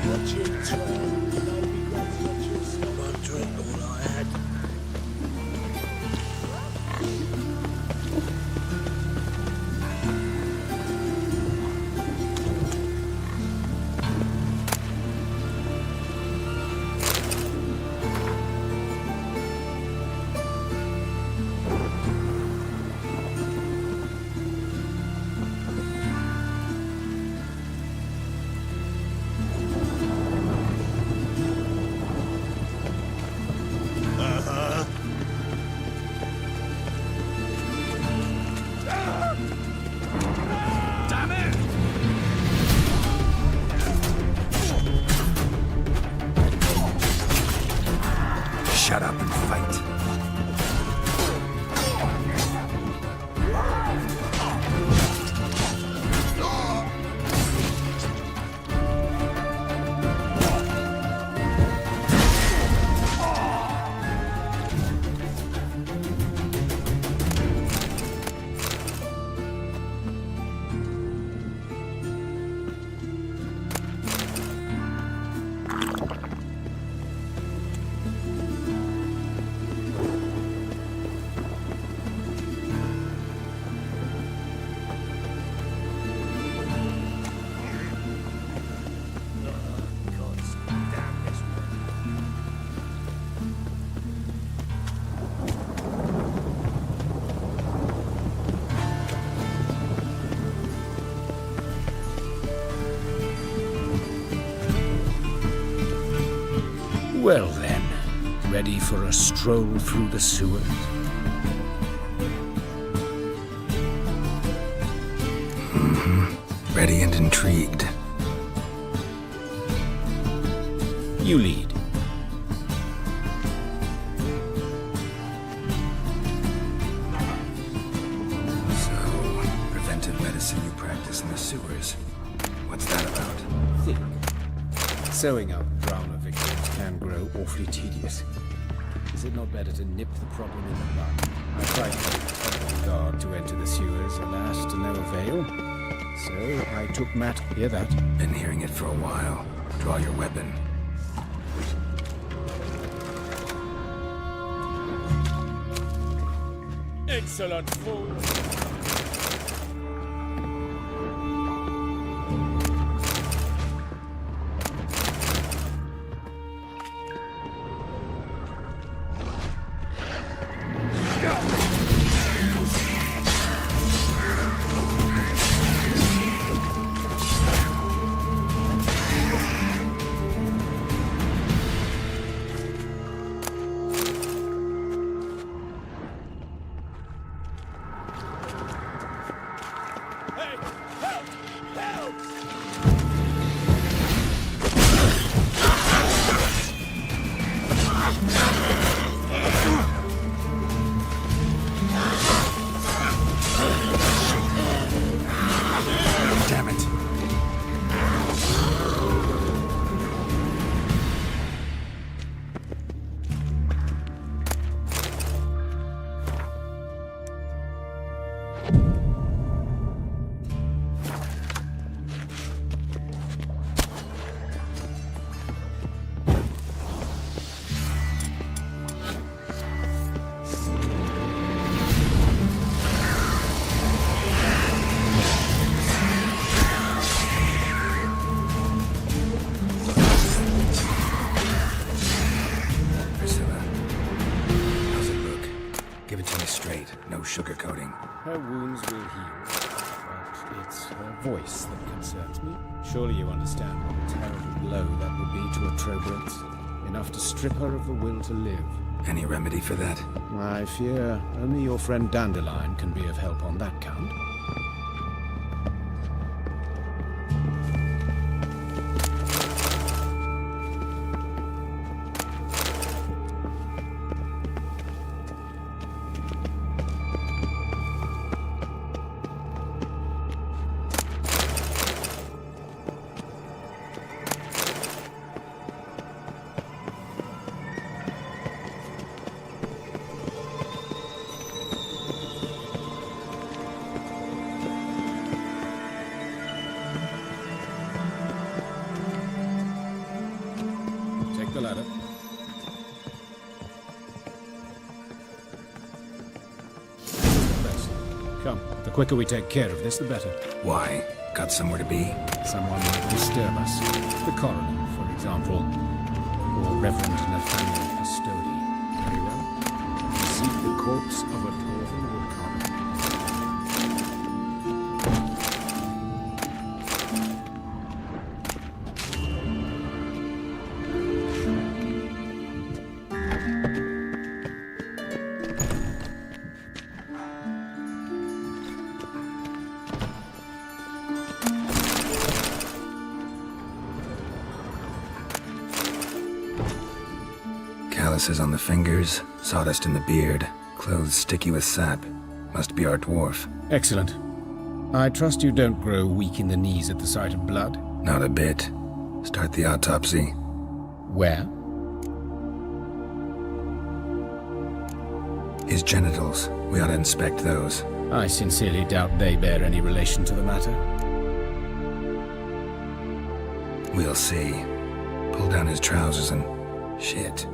Watch it, Trent. No congratulations. I drank all I had. Shut up and fight. Well then, ready for a stroll through the sewers? Ready and intrigued. You lead. So, preventive medicine you practice in the sewers. What's that about? Think. Sewing up drowner victims can grow awfully tedious. Is it not better to nip the problem in the bud? I tried to tell the guard to enter the sewers, alas, to no avail. So I took Matt. Hear that? Been hearing it for a while. Draw your weapon. Excellent fool! Priscilla, how's it look? Give it to me straight, no sugarcoating. Her wounds will heal, but it's her voice that concerns me. Surely you understand what a terrible blow that would be to a Trobrandt. Enough to strip her of the will to live. Any remedy for that? I fear only your friend Dandelion can be of help on that count. Take the ladder. Best. Come, the quicker we take care of this, the better. Why? Got somewhere to be? Someone might disturb us. The coroner, for example. Or Reverend Nathaniel Custody. Very well. Seek the corpse of a dwarven woodcarver. Calluses on the fingers, sawdust in the beard, clothes sticky with sap. Must be our dwarf. Excellent. I trust you don't grow weak in the knees at the sight of blood. Not a bit. Start the autopsy. Where? His genitals. We ought to inspect those. I sincerely doubt they bear any relation to the matter. We'll see. Pull down his trousers and... shit.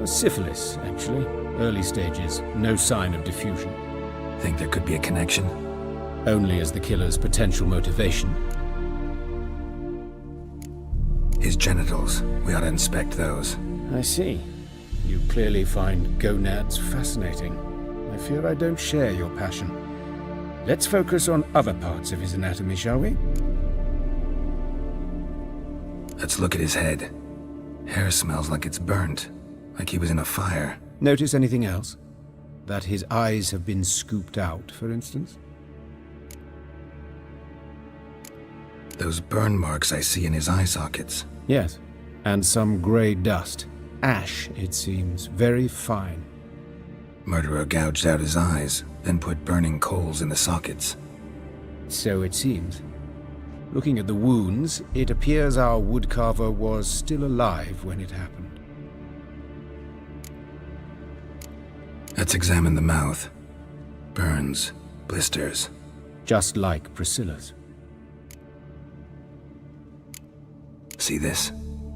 Syphilis, actually. Early stages. No sign of diffusion. Think there could be a connection? Only as the killer's potential motivation. His genitals. We ought to inspect those. I see. You clearly find gonads fascinating. I fear I don't share your passion. Let's focus on other parts of his anatomy, shall we? Let's look at his head. Hair smells like it's burnt. Like he was in a fire. Notice anything else? That his eyes have been scooped out, for instance? Those burn marks I see in his eye sockets. Yes. And some grey dust. Ash, it seems. Very fine. Murderer gouged out his eyes, then put burning coals in the sockets. So it seems. Looking at the wounds, it appears our woodcarver was still alive when it happened. Let's examine the mouth. Burns, blisters. Just like Priscilla's. See this?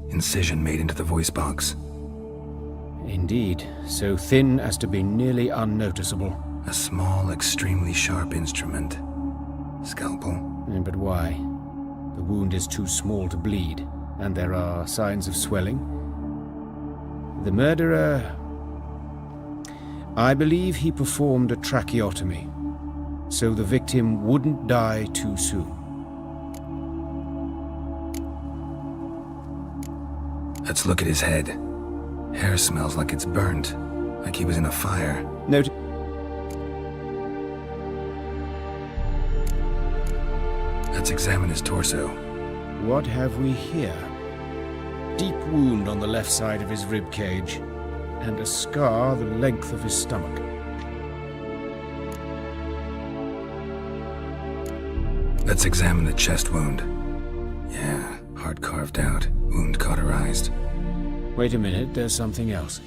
Incision made into the voice box. Indeed, so thin as to be nearly unnoticeable. A small, extremely sharp instrument. Scalpel. But why? The wound is too small to bleed, and there are signs of swelling. The murderer... I believe he performed a tracheotomy, so the victim wouldn't die too soon. Let's look at his head. Hair smells like it's burnt, like he was in a fire. Note. Let's examine his torso. What have we here? Deep wound on the left side of his rib cage, and a scar the length of his stomach. Let's examine the chest wound. Yeah, heart carved out, wound cauterized. Wait a minute, there's something else.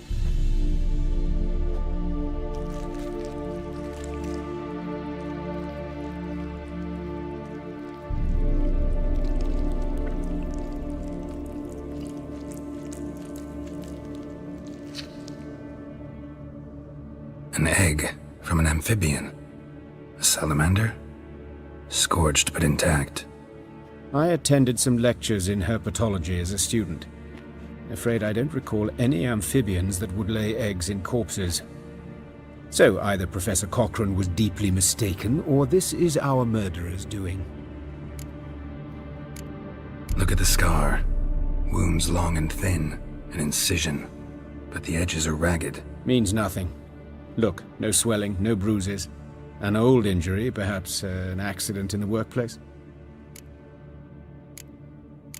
An egg from an amphibian. A salamander? Scorched but intact. I attended some lectures in herpetology as a student. Afraid I don't recall any amphibians that would lay eggs in corpses. So either Professor Cochrane was deeply mistaken, or this is our murderer's doing. Look at the scar. Wounds long and thin, an incision. But the edges are ragged. Means nothing. Look, no swelling, no bruises. An old injury, perhaps an accident in the workplace.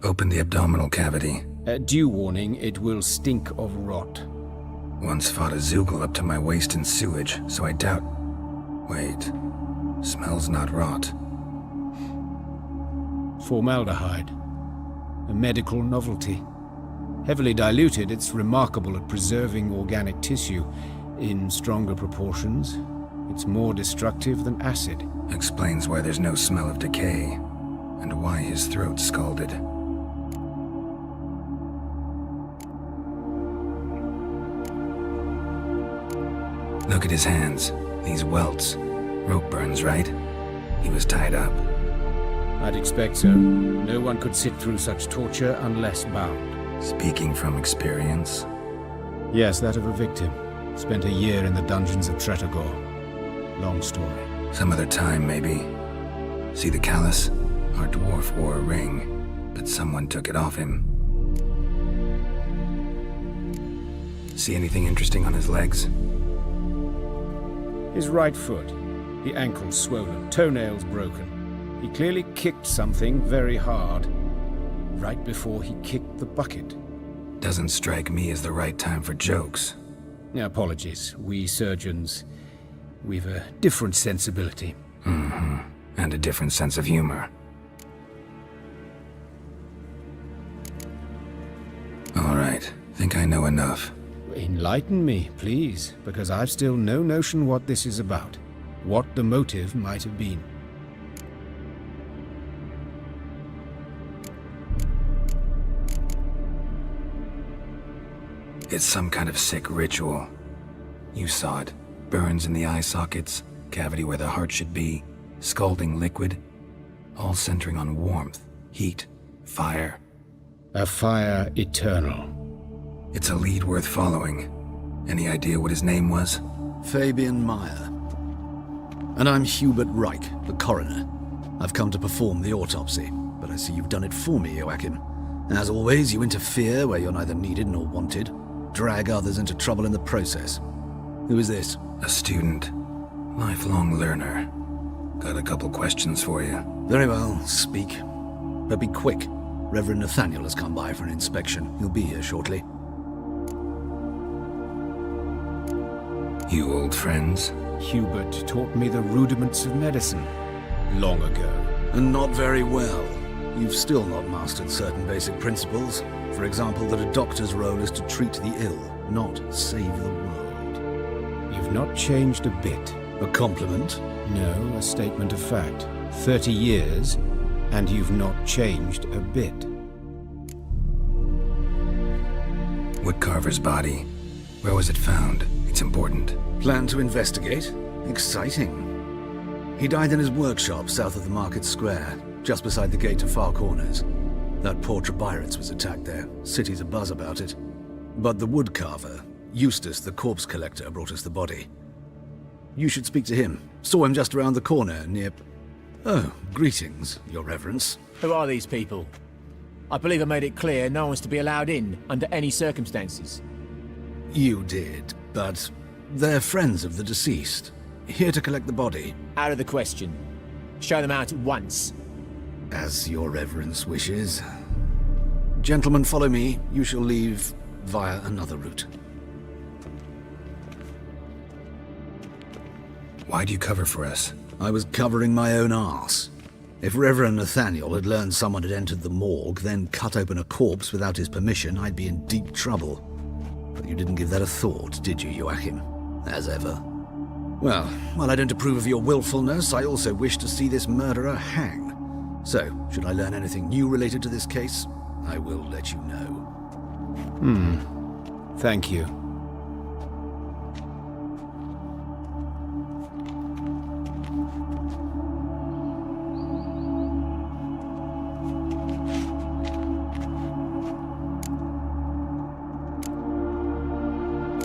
Open the abdominal cavity. Due warning, it will stink of rot. Once fought a Zoogle up to my waist in sewage, so I doubt... Wait. Smells not rot. Formaldehyde. A medical novelty. Heavily diluted, it's remarkable at preserving organic tissue. In stronger proportions, it's more destructive than acid. Explains why there's no smell of decay, and why his throat's scalded. Look at his hands. These welts. Rope burns, right? He was tied up. I'd expect so. No one could sit through such torture unless bound. Speaking from experience? Yes, that of a victim. Spent a year in the dungeons of Tretogor. Long story. Some other time, maybe. See the callus? Our dwarf wore a ring, but someone took it off him. See anything interesting on his legs? His right foot. The ankle swollen, toenails broken. He clearly kicked something very hard. Right before he kicked the bucket. Doesn't strike me as the right time for jokes. Apologies. We surgeons, we've a different sensibility. Mm-hmm. And a different sense of humor. All right. Think I know enough. Enlighten me, please, because I've still no notion what this is about. What the motive might have been. It's some kind of sick ritual. You saw it. Burns in the eye sockets, cavity where the heart should be, scalding liquid, all centering on warmth, heat, fire. A fire eternal. It's a lead worth following. Any idea what his name was? Fabian Meyer. And I'm Hubert Reich, the coroner. I've come to perform the autopsy, but I see you've done it for me, Joachim. As always, you interfere where you're neither needed nor wanted, drag others into trouble in the process. Who is this? A student. Lifelong learner. Got a couple questions for you. Very well, speak. But be quick. Reverend Nathaniel has come by for an inspection. He'll be here shortly. You old friends? Hubert taught me the rudiments of medicine. Long ago. And not very well. You've still not mastered certain basic principles. For example, that a doctor's role is to treat the ill, not save the world. You've not changed a bit. A compliment? No, a statement of fact. 30 years, and you've not changed a bit. Woodcarver's body. Where was it found? It's important. Plan to investigate? Exciting. He died in his workshop south of the market square, just beside the gate to Far Corners. That poor Trebirates was attacked there. City's abuzz about it. But the woodcarver, Eustace the corpse collector, brought us the body. You should speak to him. Saw him just around the corner near... Oh, greetings, your reverence. Who are these people? I believe I made it clear no one's to be allowed in under any circumstances. You did, but they're friends of the deceased. Here to collect the body. Out of the question. Show them out at once. As your reverence wishes. Gentlemen, follow me. You shall leave via another route. Why'd you cover for us? I was covering my own arse. If Reverend Nathaniel had learned someone had entered the morgue, then cut open a corpse without his permission, I'd be in deep trouble. But you didn't give that a thought, did you, Joachim? As ever. Well, while I don't approve of your willfulness, I also wish to see this murderer hang. So, should I learn anything new related to this case, I will let you know. Thank you.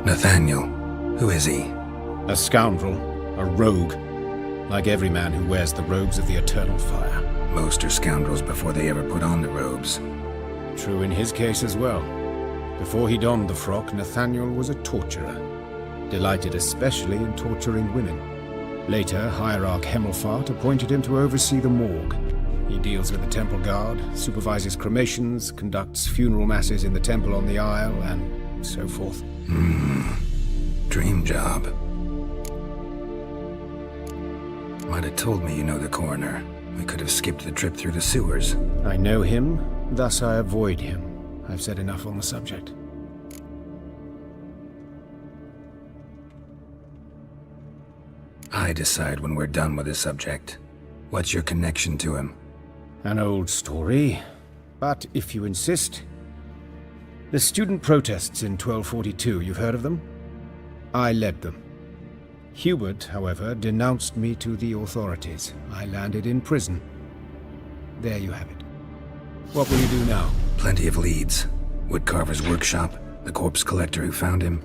Nathaniel. Who is he? A scoundrel. A rogue. Like every man who wears the robes of the eternal fire. Most are scoundrels before they ever put on the robes. True in his case as well. Before he donned the frock, Nathaniel was a torturer. Delighted especially in torturing women. Later, Hierarch Hemmelfart appointed him to oversee the morgue. He deals with the temple guard, supervises cremations, conducts funeral masses in the temple on the Isle, and so forth. Dream job. Might have told me you know the coroner. We could have skipped the trip through the sewers. I know him, thus I avoid him. I've said enough on the subject. I decide when we're done with the subject. What's your connection to him? An old story, but if you insist. The student protests in 1242, you've heard of them? I led them. Hubert, however, denounced me to the authorities. I landed in prison. There you have it. What will you do now? Plenty of leads. Woodcarver's workshop, the corpse collector who found him,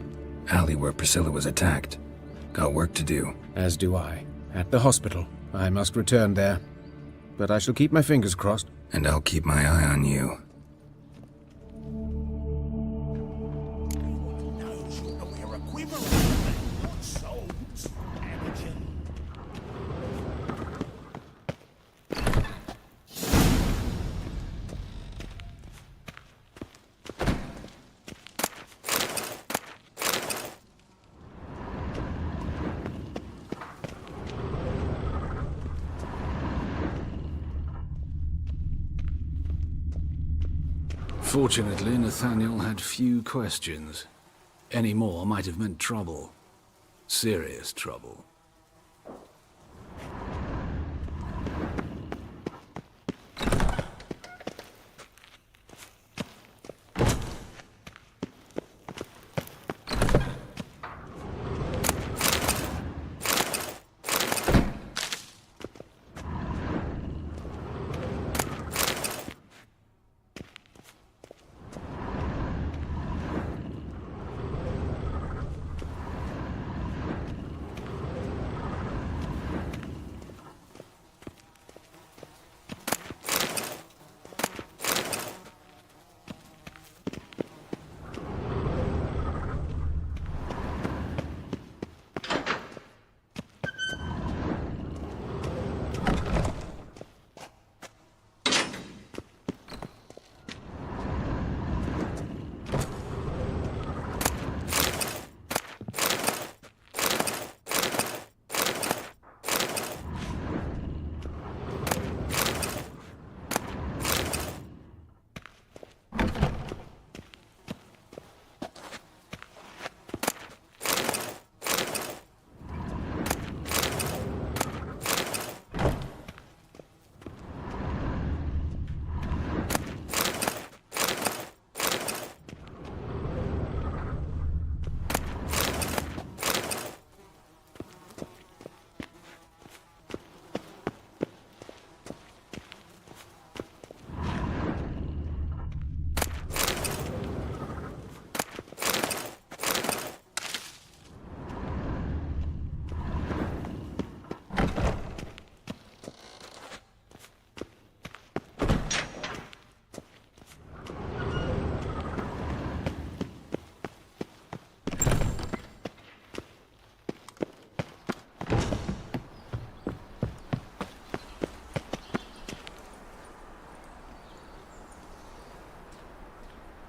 alley where Priscilla was attacked. Got work to do. As do I. At the hospital. I must return there. But I shall keep my fingers crossed. And I'll keep my eye on you. We're equivalent, not souls. Amateur. Fortunately, Nathaniel had few questions. Any more might have meant trouble. Serious trouble.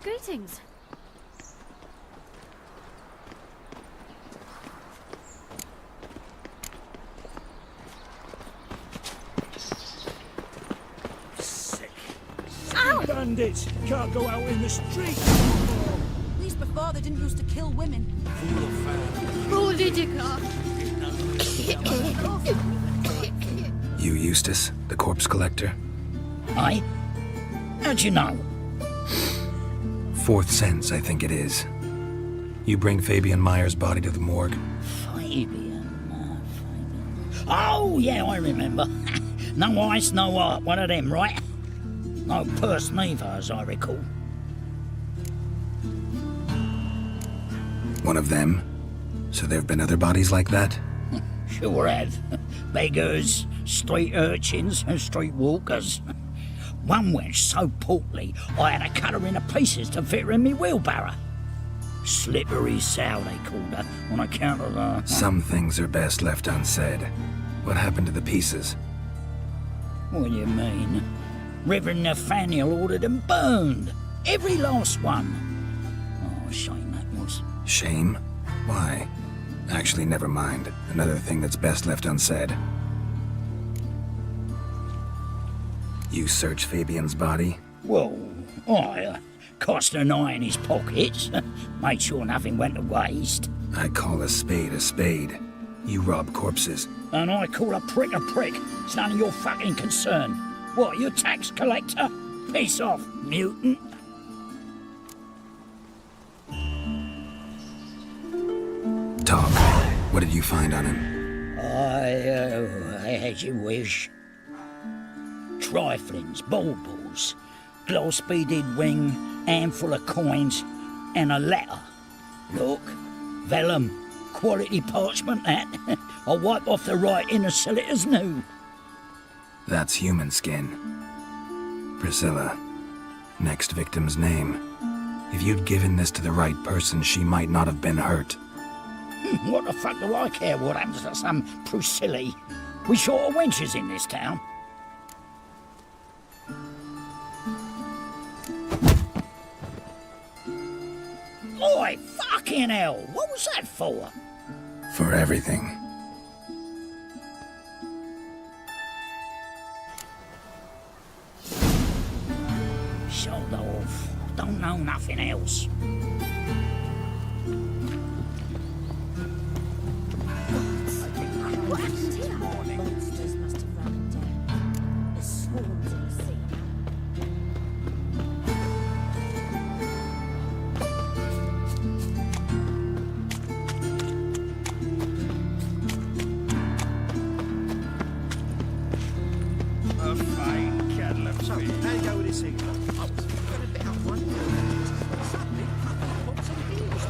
Greetings. Sick. Ow! Bandits can't go out in the street. At least before they didn't used to kill women. You Eustace, the corpse collector? Aye? How'd you know? Fourth sense, I think it is. You bring Fabian Meyer's body to the morgue? Fabian. Oh, yeah, I remember. No eyes, no heart, one of them, right? No purse neither, as I recall. One of them? So there have been other bodies like that? Sure have. Beggars, street urchins, and street walkers. One wench so portly, I had to cut her into pieces to fit her in me wheelbarrow. Slippery sow, they called her, on account of her. Some things are best left unsaid. What happened to the pieces? What do you mean? Reverend Nathaniel ordered them burned. Every last one. Oh, shame that was. Shame? Why? Actually, never mind. Another thing that's best left unsaid. You search Fabian's body? Well, I cast an eye in his pockets, made sure nothing went to waste. I call a spade a spade. You rob corpses. And I call a prick. It's none of your fucking concern. What, you tax collector? Piss off, mutant. Talk. What did did you find on him? As you wish. Triflings, baubles, glass-beaded ring, handful of coins, and a letter. Look, vellum, quality parchment that. I'll wipe off the writing and sell it as new. That's human skin. Priscilla. Next victim's name. If you'd given this to the right person, she might not have been hurt. What the fuck do I care what happens to some Priscilla? We short of wenches in this town. Oi, fucking hell! What was that for? For everything. Sold off. Don't know nothing else. What happened here? Monsters must have run down. There's swarms in the sea now. A fine kettle of fish. How you go with this eagle? I was going to bet up one. Suddenly, pops some heels,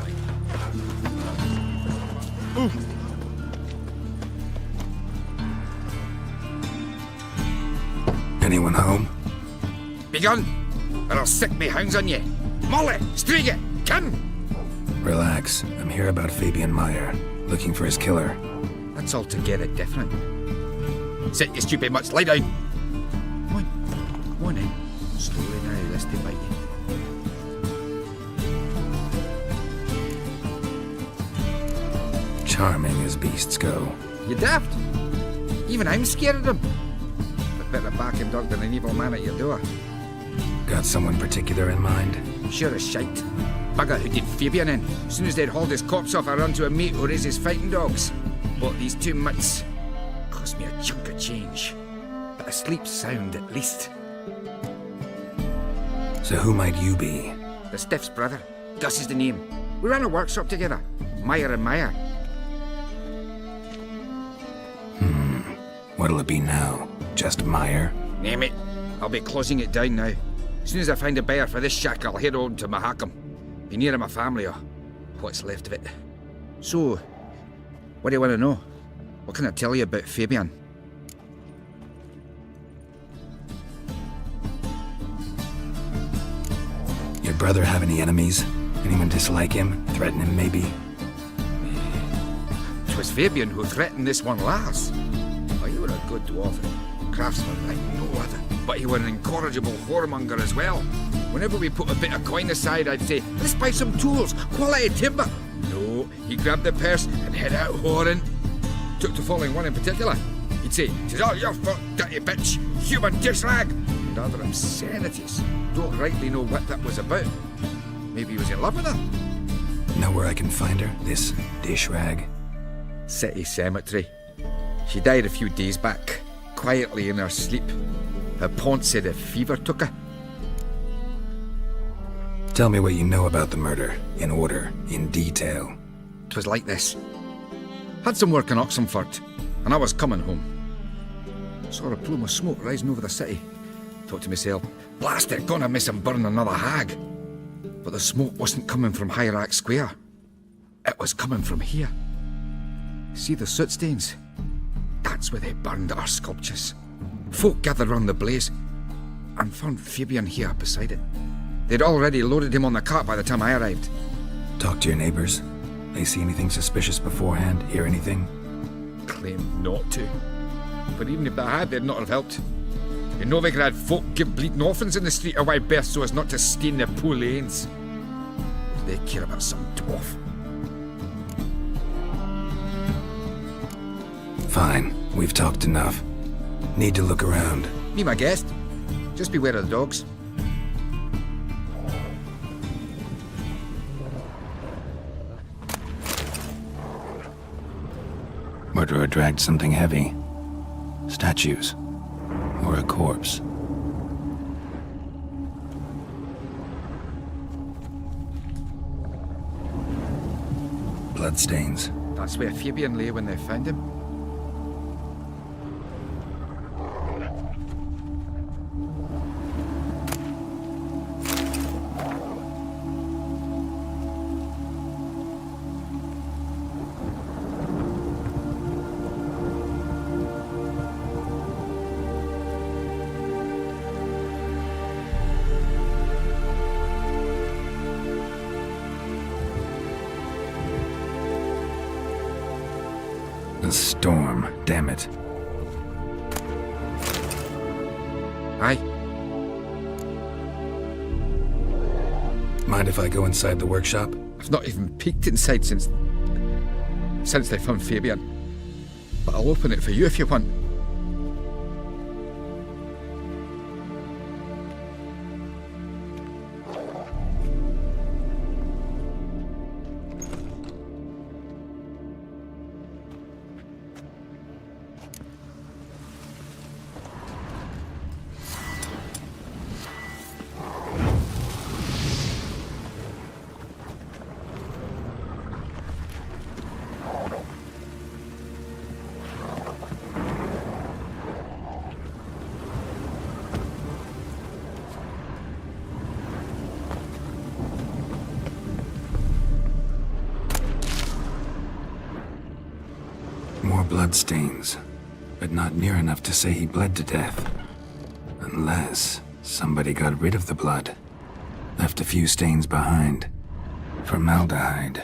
Anyone home? Begone, or I'll sick me hounds on ye. Molly, Striga, come! Relax. I'm here about Fabian Meyer, looking for his killer. That's altogether different. Sit, you stupid mutts, lie down. Come on in. Slowly now, lest they bite you. Charming as beasts go. You daft? Even I'm scared of them. But better barking dog than an evil man at your door. Got someone particular in mind? Sure as shite. Bugger who did Fabian in. As soon as they'd hauled his corpse off, I run to a mate who raises fighting dogs. Bought these 2 mutts. Cost me a chunk of change. But I sleep sound at least. So who might you be? The Stiff's brother. Gus is the name. We ran a workshop together. Meyer and Meyer. What'll it be now? Just Meyer? Name it. I'll be closing it down now. As soon as I find a buyer for this shack, I'll head on to Mahakam. Be near my family or what's left of it. So, what do you want to know? What can I tell you about Fabian? Your brother have any enemies? Anyone dislike him? Threaten him, maybe? 'Twas Fabian who threatened this one last. Oh, you were a good dwarf, craftsman like no other. But you were an incorrigible whoremonger as well. Whenever we put a bit of coin aside, I'd say, let's buy some tools, quality timber. No, he grabbed the purse and head out whoring. Took to following one in particular. He'd say, "'Tis all your fault, dirty bitch, human dish rag," and other obscenities. Don't rightly know what that was about. Maybe he was in love with her. Know where I can find her? This dish rag? City cemetery. She died a few days back, quietly in her sleep. Her pont said a fever took her. Tell me what you know about the murder, in order, in detail. 'Twas like this. Had some work in Oxenford, and I was coming home. Saw a plume of smoke rising over the city. Thought to myself, blast it, gonna miss and burn another hag. But the smoke wasn't coming from Hierarch Square. It was coming from here. See the soot stains? That's where they burned our sculptures. Folk gathered round the blaze and found Fabian here beside it. They'd already loaded him on the cart by the time I arrived. Talk to your neighbors. They see anything suspicious beforehand? Hear anything? Claimed not to. But even if they had, they'd not have helped. In Novigrad, had folk give bleeding orphans in the street a wide berth so as not to stain their poor lanes. What do they care about some dwarf? Fine. We've talked enough. Need to look around. Be my guest. Just beware of the dogs. Murderer dragged something heavy. Statues. Or a corpse. Bloodstains. That's where Fabian lay when they found him. A storm, damn it. Aye. Mind if I go inside the workshop? I've not even peeked inside since they found Fabian. But I'll open it for you if you want. More bloodstains, but not near enough to say he bled to death. Unless somebody got rid of the blood. Left a few stains behind. Formaldehyde.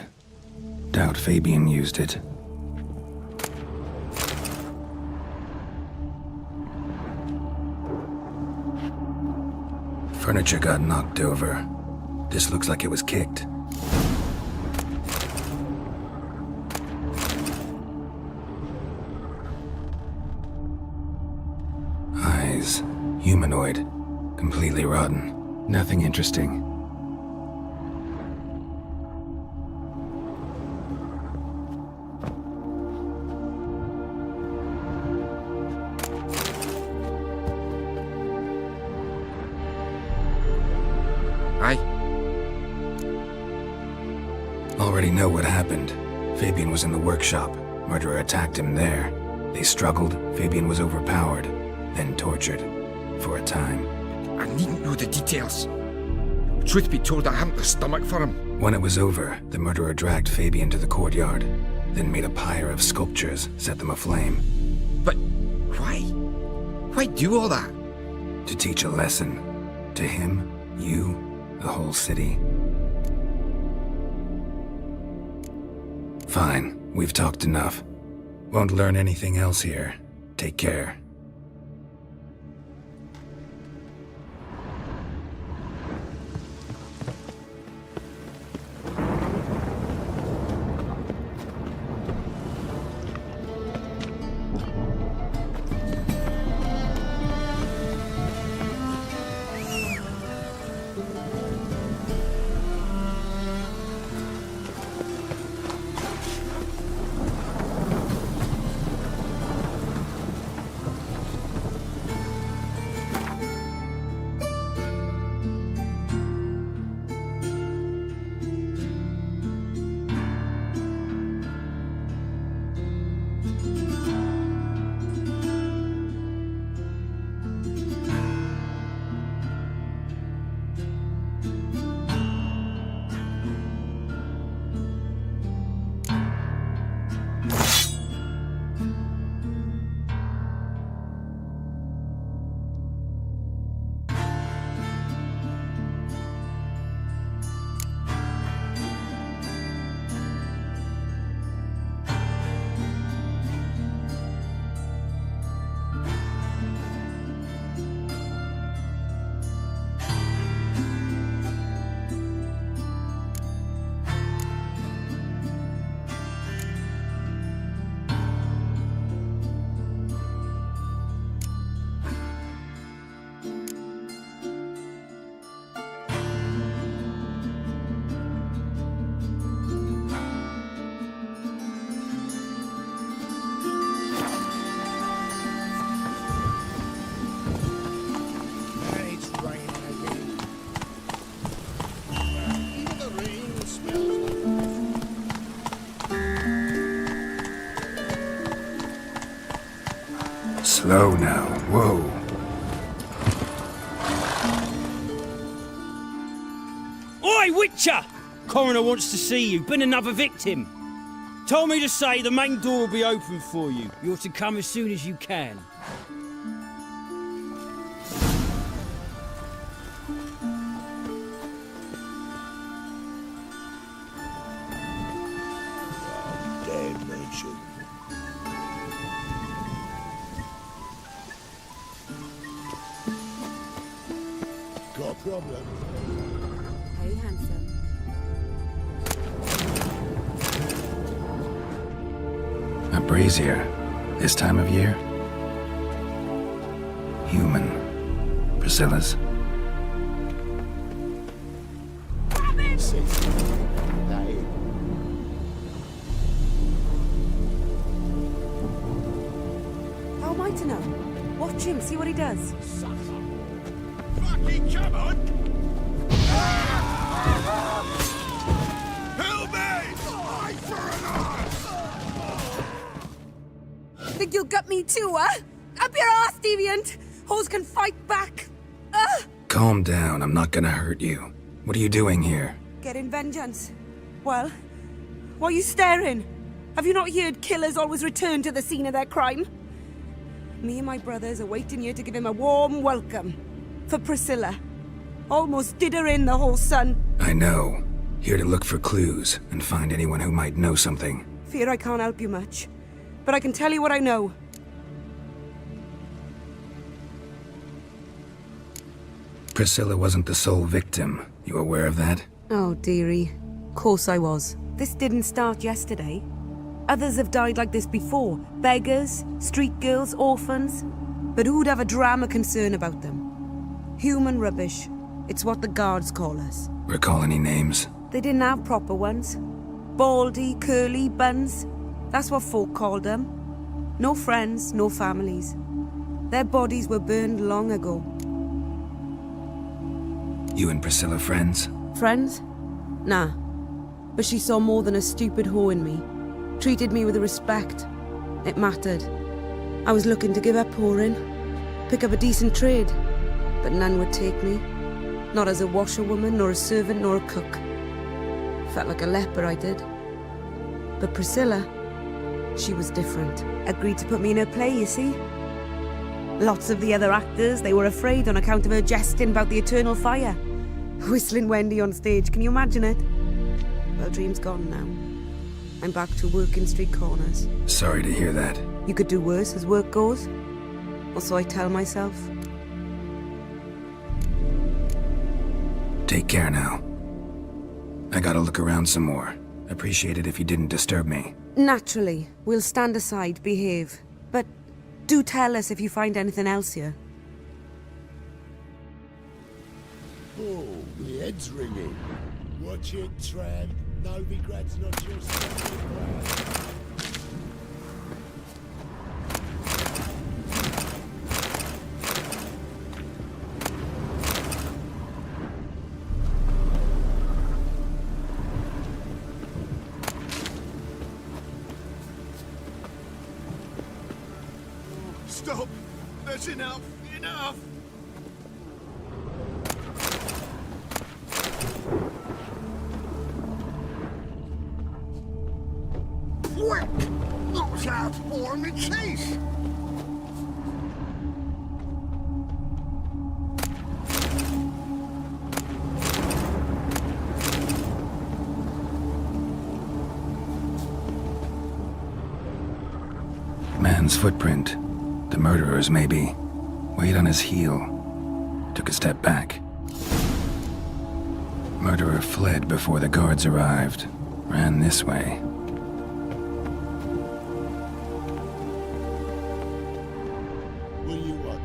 Doubt Fabian used it. Furniture got knocked over. This looks like it was kicked. Eyes. Humanoid. Completely rotten. Nothing interesting. Aye. Already know what happened. Fabian was in the workshop. Murderer attacked him there. They struggled. Fabian was overpowered, then tortured. For a time. I needn't know the details. Truth be told, I haven't the stomach for him. When it was over, the murderer dragged Fabian to the courtyard, then made a pyre of sculptures, set them aflame. But why? Why do all that? To teach a lesson. To him, you, the whole city. Fine, we've talked enough. Won't learn anything else here. Take care. Slow now. Whoa. Oi, Witcher! Coroner wants to see you. Been another victim. Told me to say the main door will be open for you. You're to come as soon as you can. Damnation. Got a problem? Hey, handsome. A brazier. This time of year? Human. Priscilla's. How am I to know? Watch him, see what he does. Fucking come on! Help me! Eye for an eye! Think you'll gut me too, huh? Up your ass, deviant! Hoes can fight back! Calm down, I'm not gonna hurt you. What are you doing here? Getting vengeance. Well, why are you staring? Have you not heard killers always return to the scene of their crime? Me and my brothers are waiting here to give him a warm welcome. For Priscilla. Almost did her in, the whole son. I know. Here to look for clues and find anyone who might know something. Fear I can't help you much. But I can tell you what I know. Priscilla wasn't the sole victim. You aware of that? Oh, dearie. Course I was. This didn't start yesterday. Others have died like this before. Beggars, street girls, orphans. But who'd have a drama concern about them? Human rubbish. It's what the guards call us. Recall any names? They didn't have proper ones. Baldy, curly, buns. That's what folk called them. No friends, no families. Their bodies were burned long ago. You and Priscilla friends? Friends? Nah. But she saw more than a stupid whore in me. Treated me with respect. It mattered. I was looking to give up whoring. Pick up a decent trade. But none would take me. Not as a washerwoman, nor a servant, nor a cook. Felt like a leper, I did. But Priscilla, she was different. Agreed to put me in her play, you see. Lots of the other actors, they were afraid on account of her jesting about the eternal fire. Whistling Wendy on stage, can you imagine it? Well, dream's gone now. I'm back to working street corners. Sorry to hear that. You could do worse as work goes. Or so I tell myself. Take care now. I gotta look around some more. Appreciate it if you didn't disturb me. Naturally, we'll stand aside, behave. But do tell us if you find anything else here. Oh, my head's ringing. Watch it, tramp. Novigrad's not your standing ground. Stop! That's enough! Enough! Quick! Knock out for me, chase! Man's footprint. The murderer's, maybe. Weight on his heel. Took a step back. Murderer fled before the guards arrived. Ran this way. What do you want?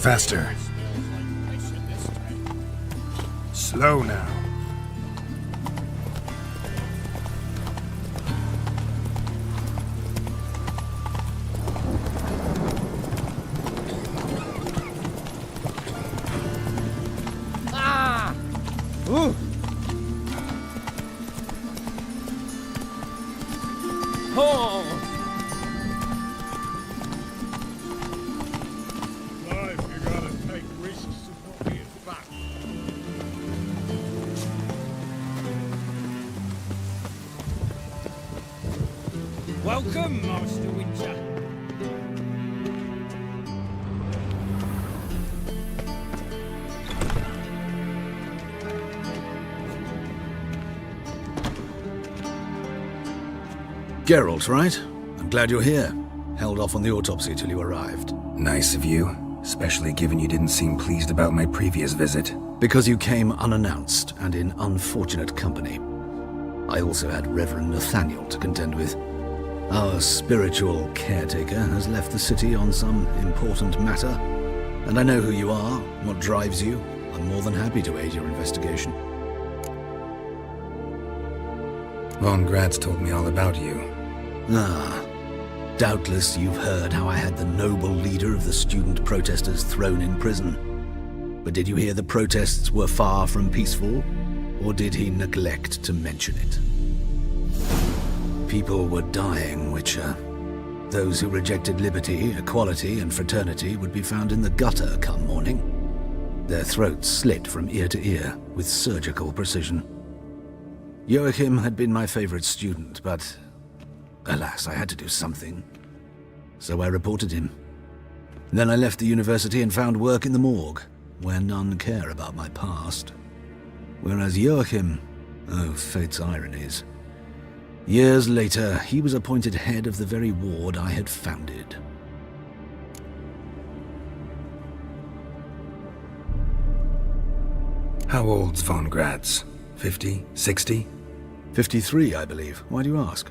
Faster. Slow now. Welcome, Master Witcher. Geralt, right? I'm glad you're here. Held off on the autopsy till you arrived. Nice of you, especially given you didn't seem pleased about my previous visit. Because you came unannounced and in unfortunate company. I also had Reverend Nathaniel to contend with. Our spiritual caretaker has left the city on some important matter, and I know who you are, what drives you. I'm more than happy to aid your investigation. Von Gratz told me all about you. Ah, doubtless you've heard how I had the noble leader of the student protesters thrown in prison. But did you hear the protests were far from peaceful, or did he neglect to mention it? People were dying, Witcher. Those who rejected liberty, equality, and fraternity would be found in the gutter come morning. Their throats slit from ear to ear with surgical precision. Joachim had been my favorite student, but alas, I had to do something. So I reported him. Then I left the university and found work in the morgue, where none care about my past. Whereas Joachim, oh, fate's ironies. Years later, he was appointed head of the very ward I had founded. How old's Von Gratz? 50? 60? 53, I believe. Why do you ask?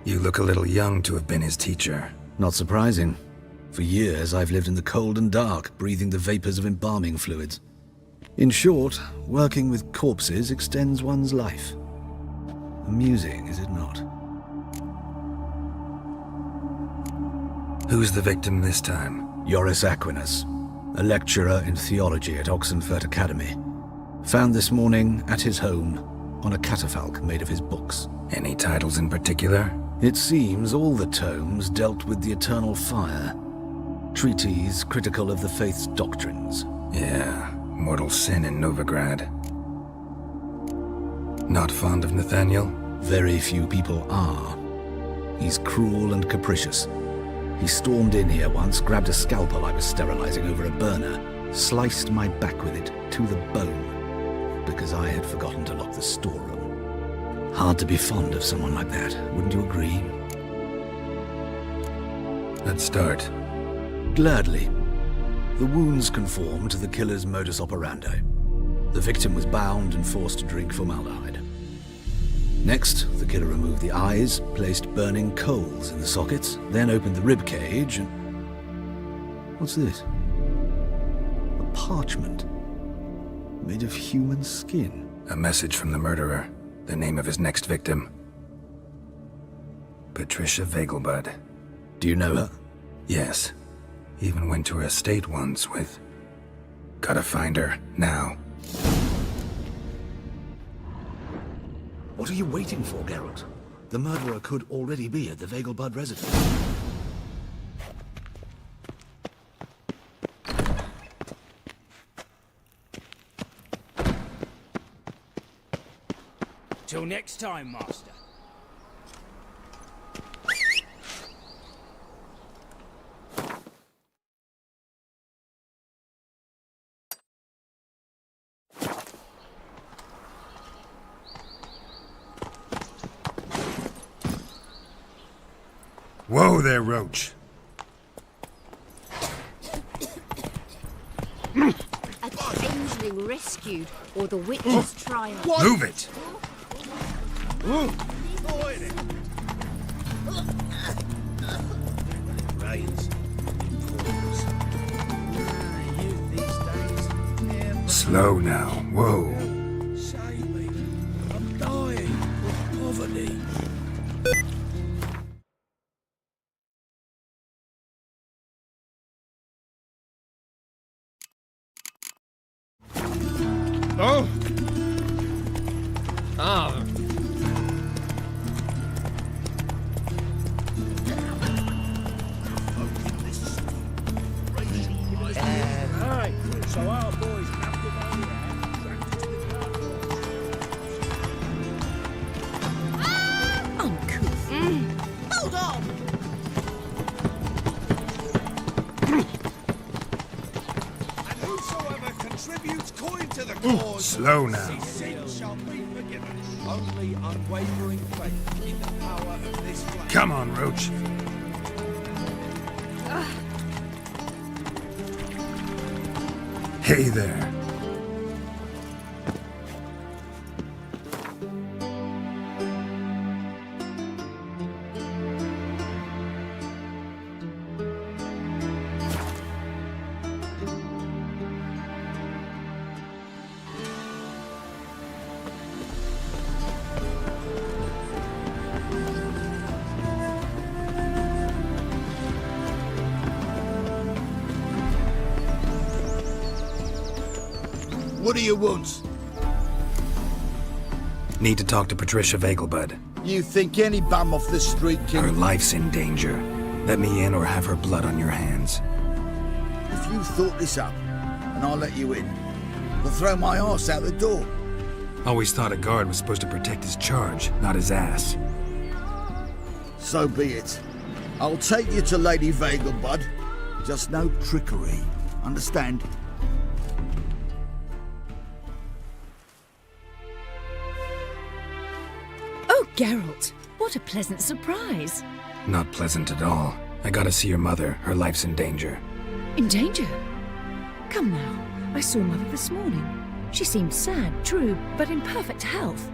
You look a little young to have been his teacher. Not surprising. For years, I've lived in the cold and dark, breathing the vapors of embalming fluids. In short, working with corpses extends one's life. Amusing, is it not? Who's the victim this time? Joris Aquinas, a lecturer in theology at Oxenfurt Academy. Found this morning at his home on a catafalque made of his books. Any titles in particular? It seems all the tomes dealt with the eternal fire. Treatises critical of the faith's doctrines. Yeah, mortal sin in Novigrad. Not fond of Nathaniel? Very few people are. He's cruel and capricious. He stormed in here once, grabbed a scalpel I was sterilizing over a burner, sliced my back with it to the bone, because I had forgotten to lock the storeroom. Hard to be fond of someone like that, wouldn't you agree? Let's start. Gladly. The wounds conform to the killer's modus operandi. The victim was bound and forced to drink formaldehyde. Next, the killer removed the eyes, placed burning coals in the sockets, then opened the rib cage and... What's this? A parchment. Made of human skin. A message from the murderer. The name of his next victim. Patricia Vegelbud. Do you know her? Yes. Even went to her estate once with... Gotta find her, now. What are you waiting for, Geralt? The murderer could already be at the Vegelbud residence. Till next time, Master. Whoa there, Roach. A changeling rescued, or the witch's trial. Move it! Rains. Youth these days. Slow now, whoa. Save me. I'm dying of poverty. Oh! Ah! Right, so our boys have to go Uncouth. Hold According to the cause, Slow now. sin shall be forgiven. Only unwavering faith in the power of this flame. Come on, Roach. Hey there. What do you want? Need to talk to Patricia Vegelbud. You think any bum off the street Her can... life's in danger. Let me in or have her blood on your hands. If you thought this up, and I'll let you in, I'll throw my arse out the door. Always thought a guard was supposed to protect his charge, not his ass. So be it. I'll take you to Lady Vegelbud. Just no trickery. Understand? Oh, Geralt, what a pleasant surprise. Not pleasant at all. I gotta see your mother. Her life's in danger. In danger? Come now, I saw Mother this morning. She seemed sad, true, but in perfect health.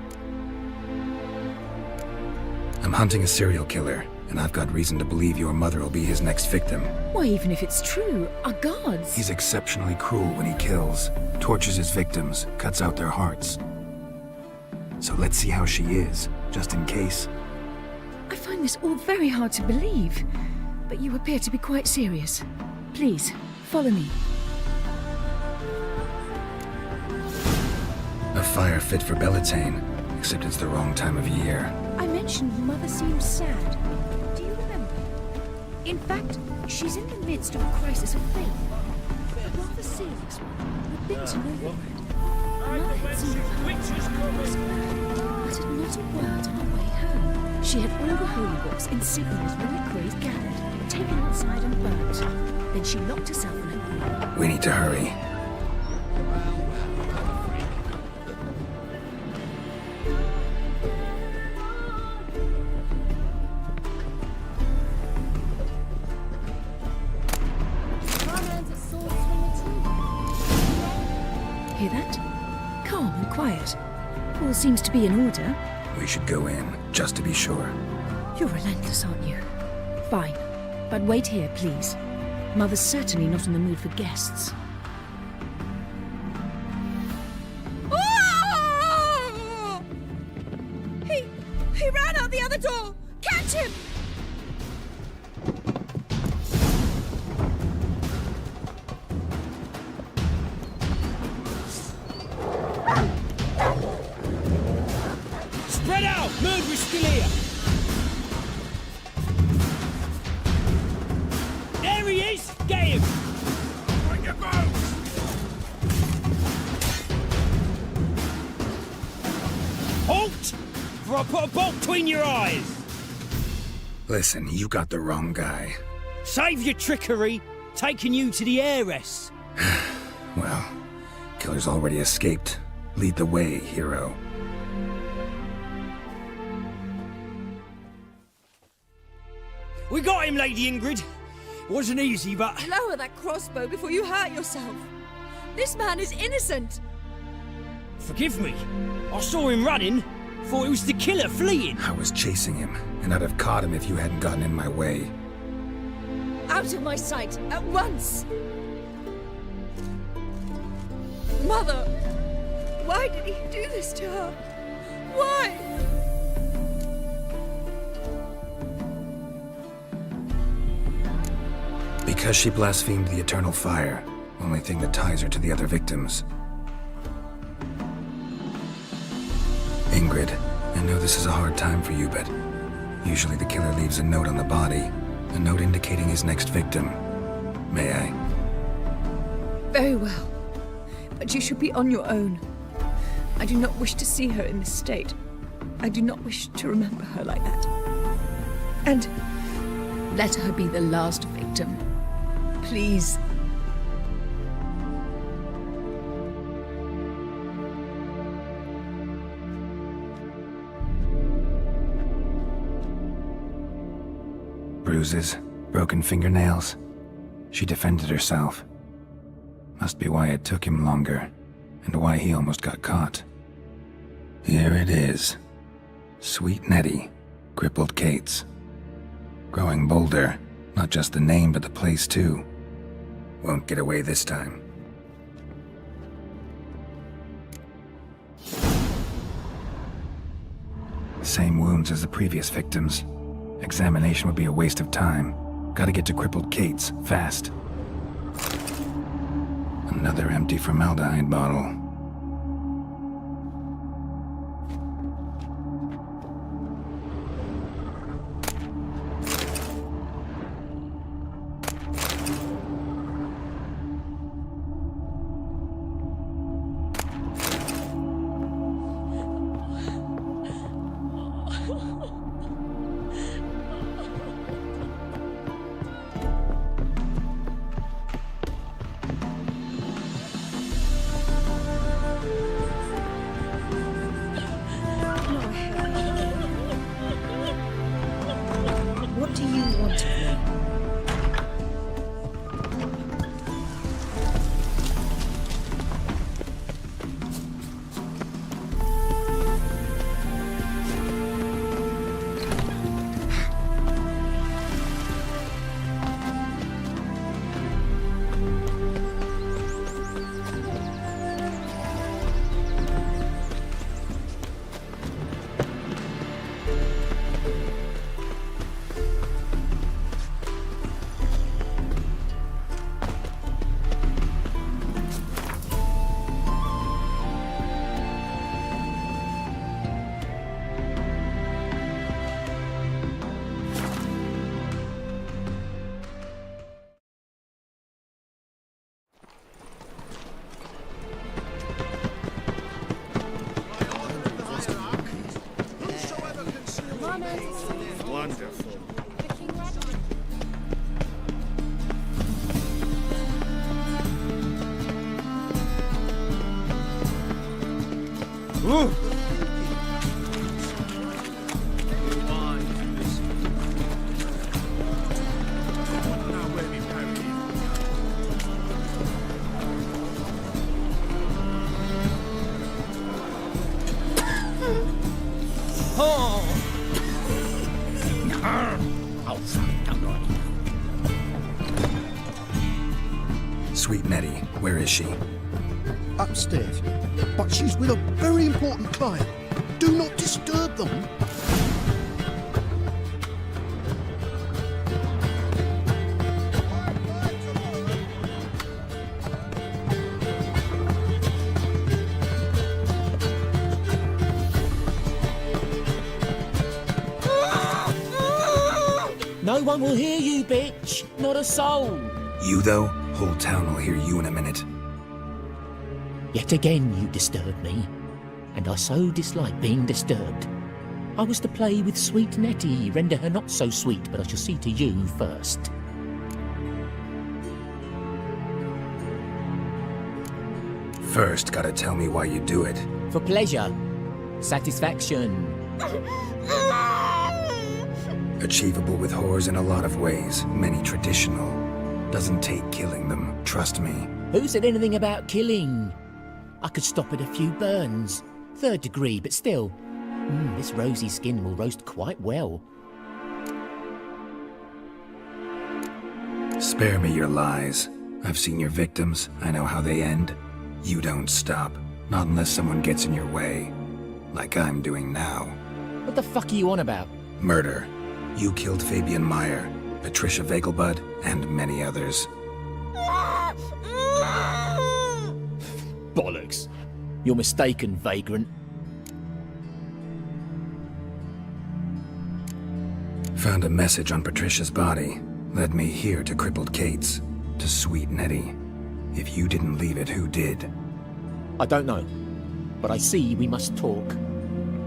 I'm hunting a serial killer, and I've got reason to believe your mother will be his next victim. Why, even if it's true, our gods... He's exceptionally cruel when he kills, tortures his victims, cuts out their hearts. So let's see how she is, just in case. I find this all very hard to believe, but you appear to be quite serious. Please, follow me. A fire fit for Bellatane, except it's the wrong time of year. I mentioned Mother seems sad. Do you remember? In fact, she's in the midst of a crisis of faith. A rather serious one. We've been to Reverend. Mother had seen her uttered not a word on our way home. She had all the holy books, insignias, reliquaries gathered, taken outside and burnt. Then she locked herself in her room. We need to hurry. Hear that? Calm and quiet. All seems to be in order. We should go in, just to be sure. You're relentless, aren't you? Fine. But wait here, please. Mother's certainly not in the mood for guests. Oh! He ran out the other door! Catch him! Spread out! Murderer's still here! There he is! Get him! Bring your boats! Halt! Or I'll put a bolt between your eyes! Listen, you got the wrong guy. Save your trickery! Taking you to the heiress! Well, killer's already escaped. Lead the way, hero. We got him, Lady Ingrid. Wasn't easy, but... Lower that crossbow before you hurt yourself. This man is innocent. Forgive me. I saw him running. Thought it was the killer fleeing. I was chasing him, and I'd have caught him if you hadn't gotten in my way. Out of my sight, at once! Mother! Why did he do this to her? Why? Because she blasphemed the eternal fire. Only thing that ties her to the other victims. Ingrid, I know this is a hard time for you, but usually the killer leaves a note on the body. A note indicating his next victim. May I? Very well. But you should be on your own. I do not wish to see her in this state. I do not wish to remember her like that. And let her be the last victim. bruises, broken fingernails. She defended herself. Must be why it took him longer, and why he almost got caught. Here it is. Sweet Nettie, crippled Kate's. Growing bolder, not just the name but the place too. Won't get away this time. Same wounds as the previous victims. Examination would be a waste of time. Gotta get to crippled Kate's, fast. Another empty formaldehyde bottle. What do you want of me? Wonderful. Ooh. Sweet Nettie, where is she? Upstairs. But she's with a very important client. Do not disturb them. No one will hear you, bitch. Not a soul. You, though? Whole town will hear you in a minute. Yet again you disturb me, and I so dislike being disturbed. I was to play with sweet Nettie, render her not so sweet, but I shall see to you first. First, gotta tell me why you do it. For pleasure. Satisfaction. Achievable with whores in a lot of ways, many traditional. Doesn't take killing them, trust me. Who said anything about killing? I could stop at a few burns. 3rd degree, but still. This rosy skin will roast quite well. Spare me your lies. I've seen your victims, I know how they end. You don't stop, not unless someone gets in your way. Like I'm doing now. What the fuck are you on about? Murder. You killed Fabian Meyer, Patricia Vegelbud, and many others. Bollocks. You're mistaken, vagrant. Found a message on Patricia's body. Led me here to crippled Kate's. To sweet Nettie. If you didn't leave it, who did? I don't know. But I see we must talk.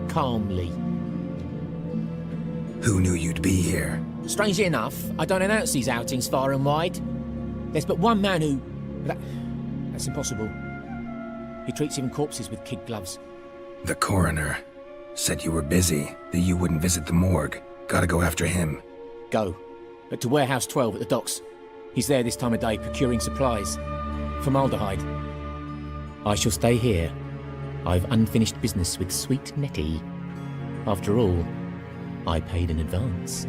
Calmly. Who knew you'd be here? Strangely enough, I don't announce these outings far and wide. There's but one man who... That's impossible. He treats even corpses with kid gloves. The coroner. Said you were busy, that you wouldn't visit the morgue. Gotta go after him. Go. To Warehouse 12 at the docks. He's there this time of day procuring supplies. Formaldehyde. I shall stay here. I've unfinished business with sweet Nettie. After all, I paid in advance.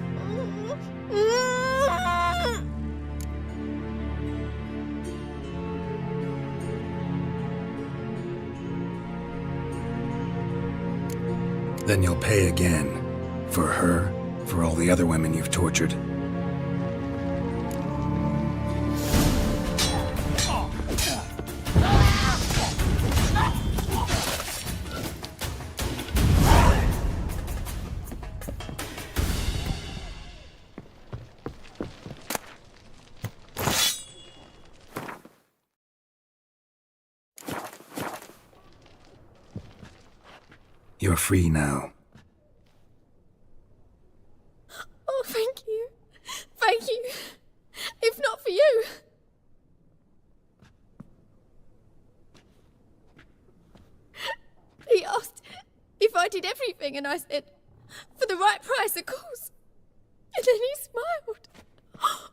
Then you'll pay again. For her, for all the other women you've tortured. You're free now. Oh, thank you. Thank you. If not for you. He asked if I did everything, and I said, for the right price, of course. And then he smiled.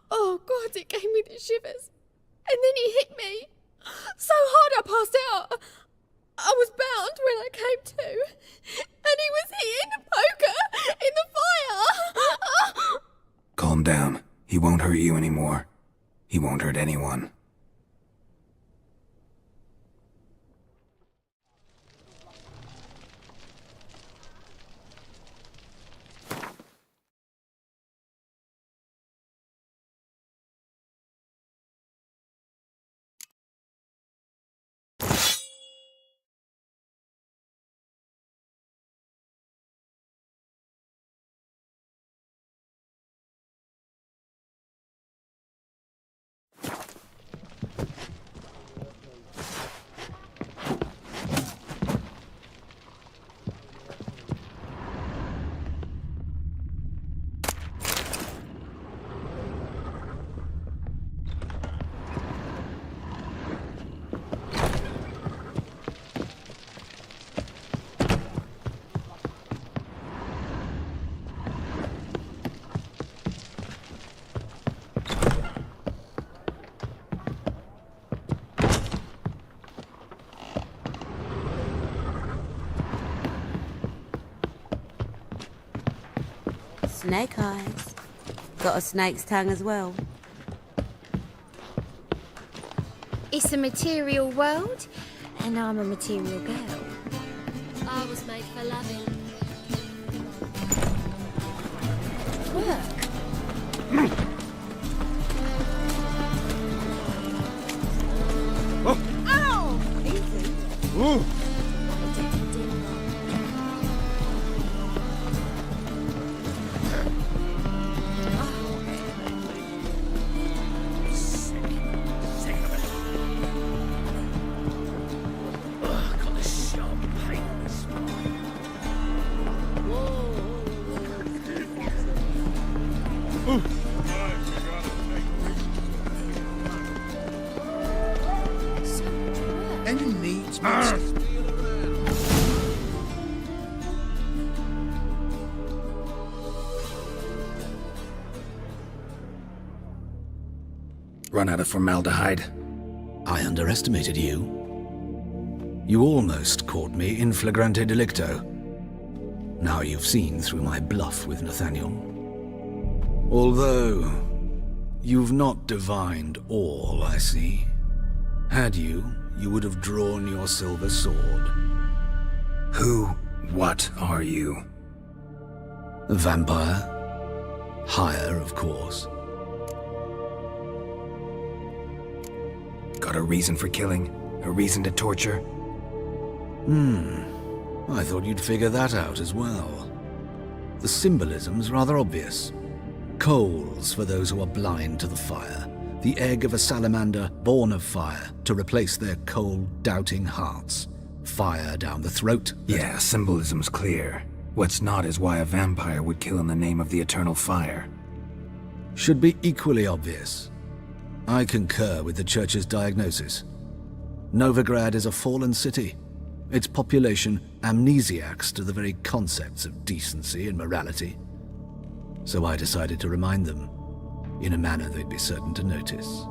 Oh, God, it gave me the shivers. And then he hit me. So hard I passed out. I was bound when I came to. And he was hitting the poker in the fire. Calm down. He won't hurt you anymore. He won't hurt anyone. Snake eyes. Got a snake's tongue as well. It's a material world, and I'm a material girl. I was made for loving. Work. Ow! Easy. Ooh. Any needs, Run out of formaldehyde. I underestimated you. You almost caught me in flagrante delicto. Now you've seen through my bluff with Nathaniel. Although, you've not divined all, I see. Had you, you would have drawn your silver sword. Who, what are you? A vampire. Higher, of course. Got a reason for killing? A reason to torture? I thought you'd figure that out as well. The symbolism's rather obvious. Coals for those who are blind to the fire. The egg of a salamander born of fire to replace their cold, doubting hearts. Fire down the throat. Yeah, symbolism's clear. What's not is why a vampire would kill in the name of the eternal fire. Should be equally obvious. I concur with the Church's diagnosis. Novigrad is a fallen city. Its population amnesiacs to the very concepts of decency and morality. So I decided to remind them. in a manner they'd be certain to notice.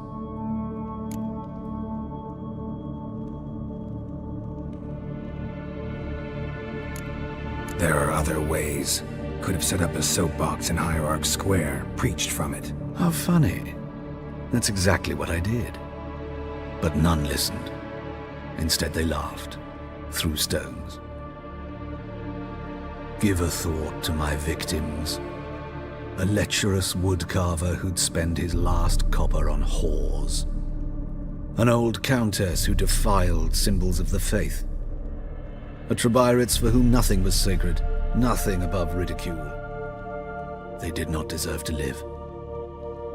There are other ways. Could have set up a soapbox in Hierarch Square, preached from it. How funny. That's exactly what I did. But none listened. Instead they laughed, threw stones. Give a thought to my victims. A lecherous woodcarver who'd spend his last copper on whores. An old countess who defiled symbols of the faith. A Trebirates for whom nothing was sacred, nothing above ridicule. They did not deserve to live.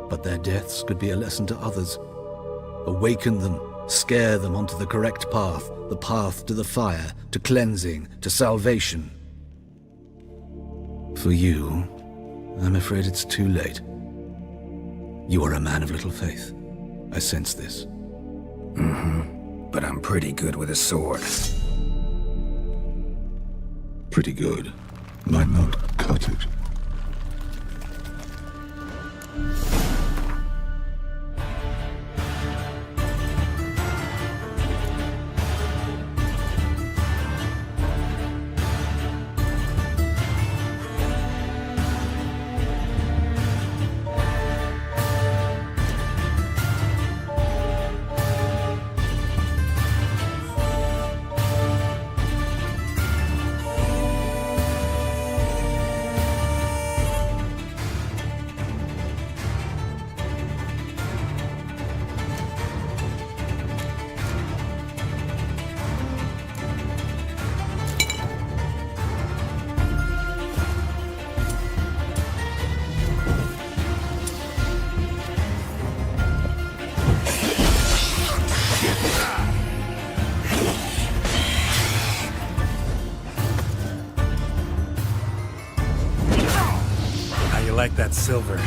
But their deaths could be a lesson to others. Awaken them, scare them onto the correct path, the path to the fire, to cleansing, to salvation. For you, I'm afraid it's too late. You are a man of little faith. I sense this. But I'm pretty good with a sword. Pretty good. Might not cut it. Like that silver.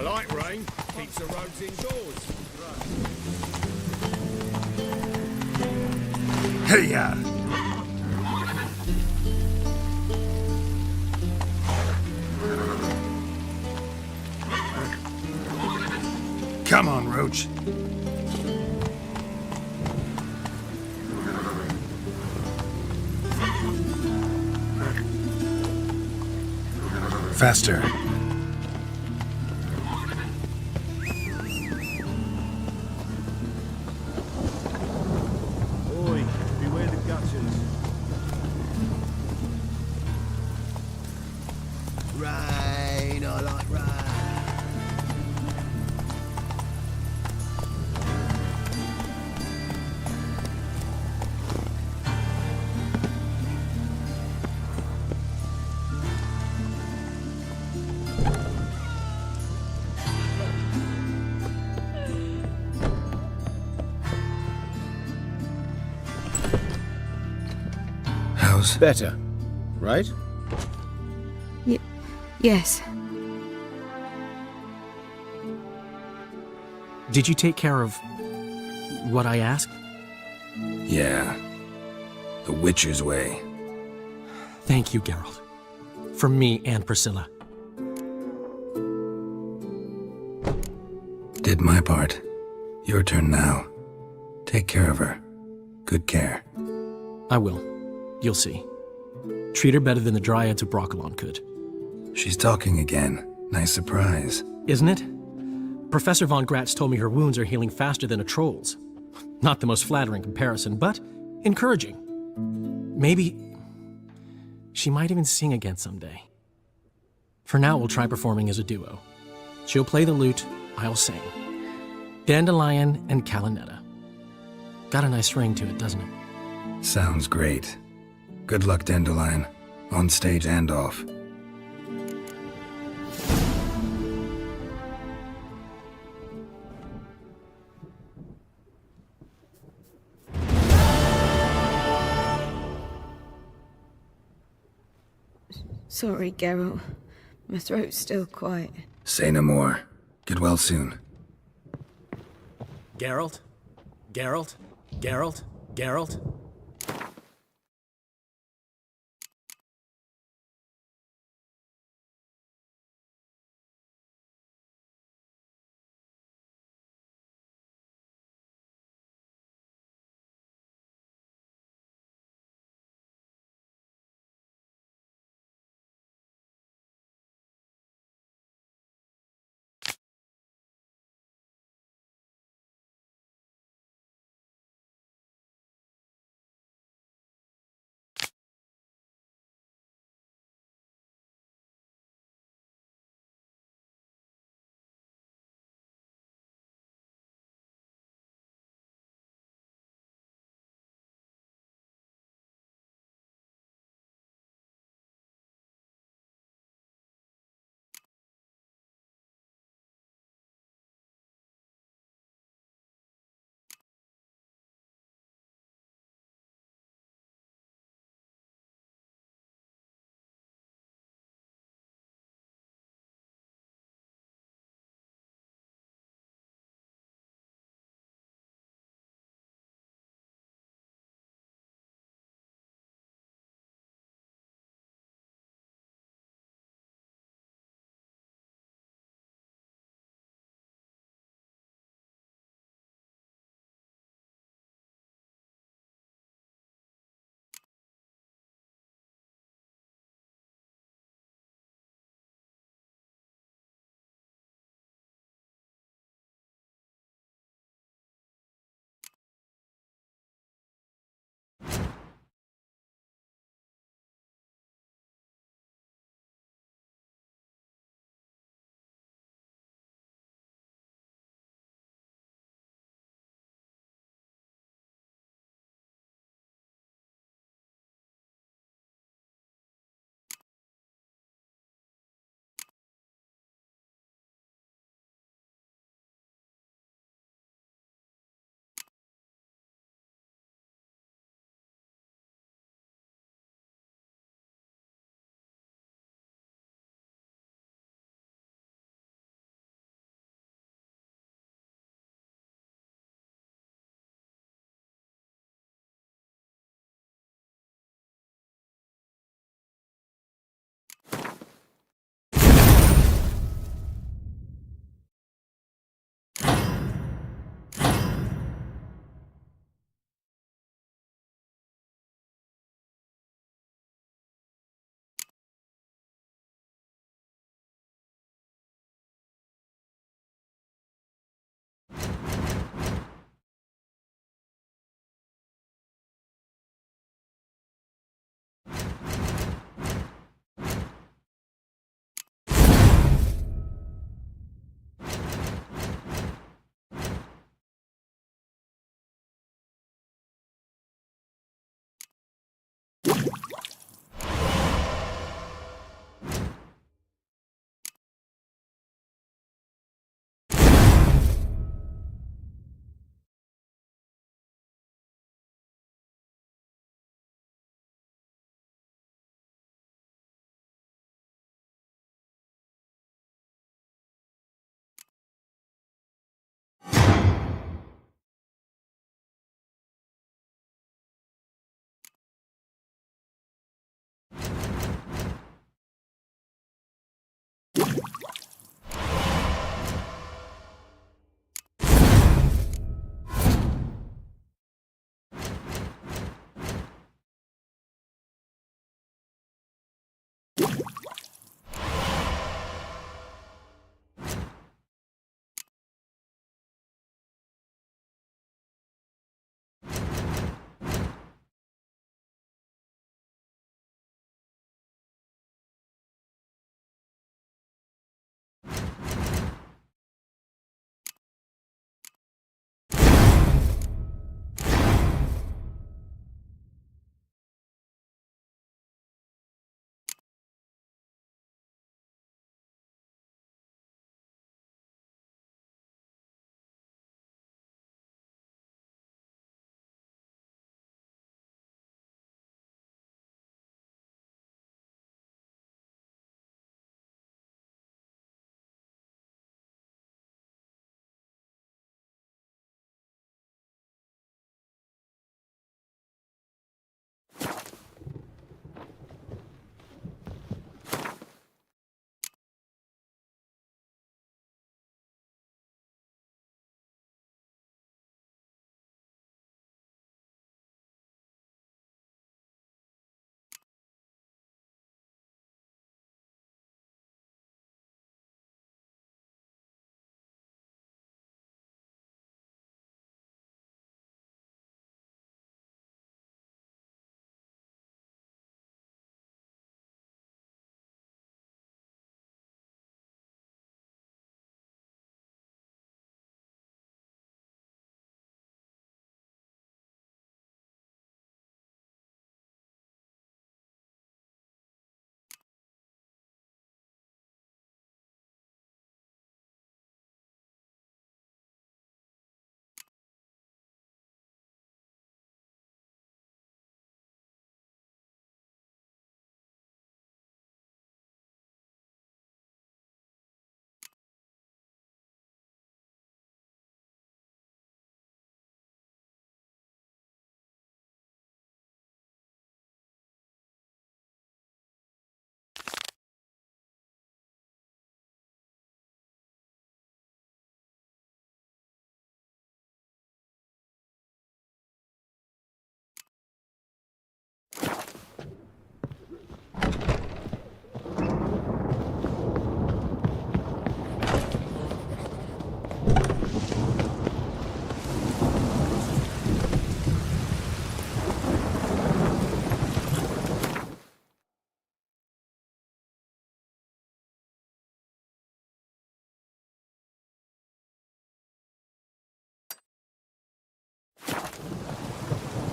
I like rain. Keeps the roads indoors. Hey-ya! Come on, Roach. Faster. Oi, beware the gutters. Rain, I like rain. How's... Better, right? Yes. Did you take care of what I asked? Yeah. The Witcher's way. Thank you, Geralt. From me and Priscilla. Did my part. Your turn now. Take care of her. Good care. I will. You'll see. Treat her better than the Dryads of Broccolon could. She's talking again. Nice surprise. Isn't it? Professor von Gratz told me her wounds are healing faster than a troll's. Not the most flattering comparison, but encouraging. Maybe she might even sing again someday. For now, we'll try performing as a duo. She'll play the lute, I'll sing. Dandelion and Calinetta. Got a nice ring to it, doesn't it? Sounds great. Good luck, Dandelion. On stage and off. Sorry, Geralt. My throat's still quiet. Say no more. Get well soon. Geralt? Geralt? Geralt? Geralt?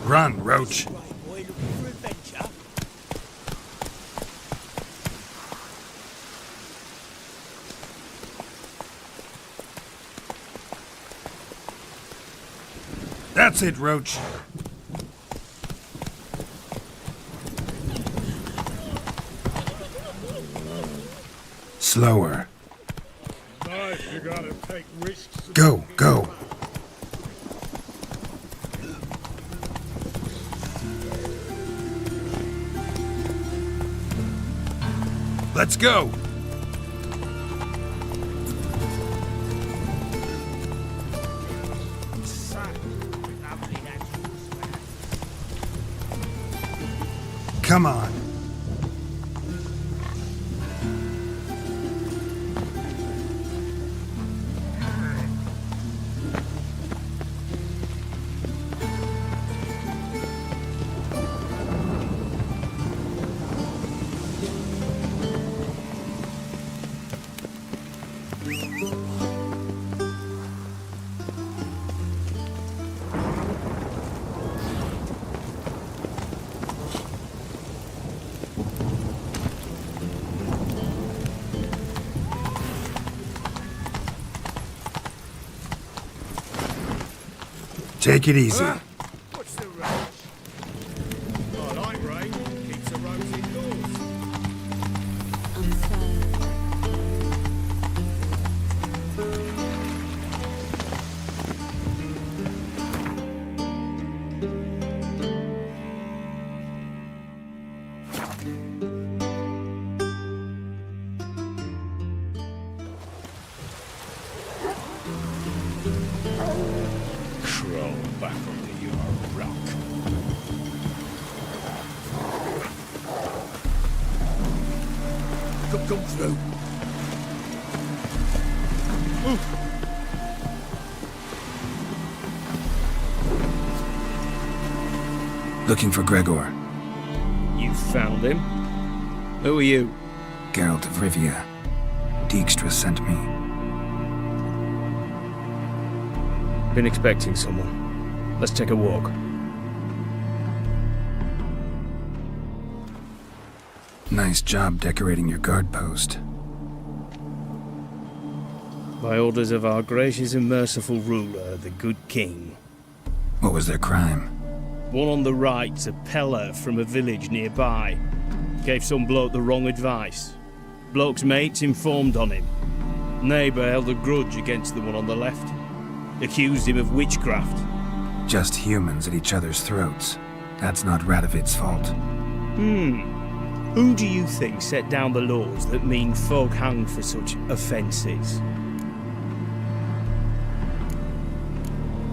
Run, Roach. That's it, Roach. Slower. You gotta take risks. Go, go. Let's go. Come on. Take it easy. What's the rush? I like rain. Keeps the roads indoors. Crawl back under your rock. Come through. Looking for Gregor. You found him? Who are you? Geralt of Rivia. Dijkstra sent me. Been expecting someone. Let's take a walk. Nice job decorating your guard post. By orders of our gracious and merciful ruler, the good king. What was their crime? One on the right's a peller from a village nearby. Gave some bloke the wrong advice. Bloke's mates informed on him. Neighbour held a grudge against the one on the left. Accused him of witchcraft. Just humans at each other's throats. That's not Radovid's fault. Who do you think set down the laws that mean folk hang for such offences?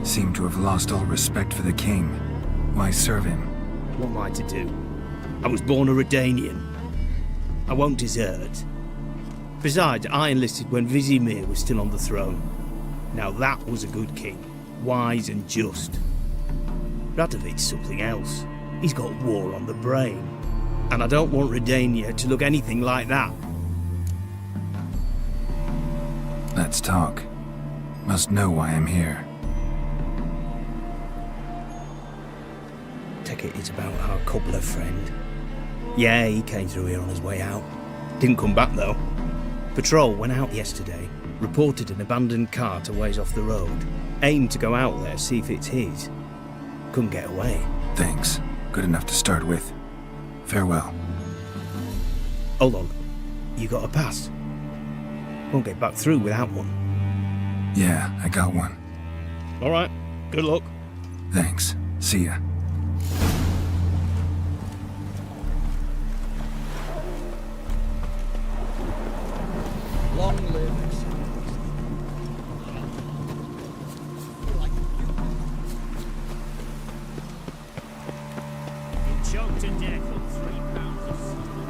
Seem to have lost all respect for the king. Why serve him? What am I to do? I was born a Redanian. I won't desert. Besides, I enlisted when Vizimir was still on the throne. Now that was a good king, wise and just. Radovid's something else. He's got war on the brain. And I don't want Redania to look anything like that. Let's talk. Must know why I'm here. Take it it's about our cobbler friend. Yeah, he came through here on his way out. Didn't come back though. Patrol went out yesterday, reported an abandoned cart a ways off the road. Aimed to go out there, see if it's his. Couldn't get away. Thanks. Good enough to start with. Farewell. Hold on. You got a pass? Won't get back through without one. Yeah, I got one. Alright, good luck. Thanks. See ya. Long live. Choked to death on 3 pounds of steel.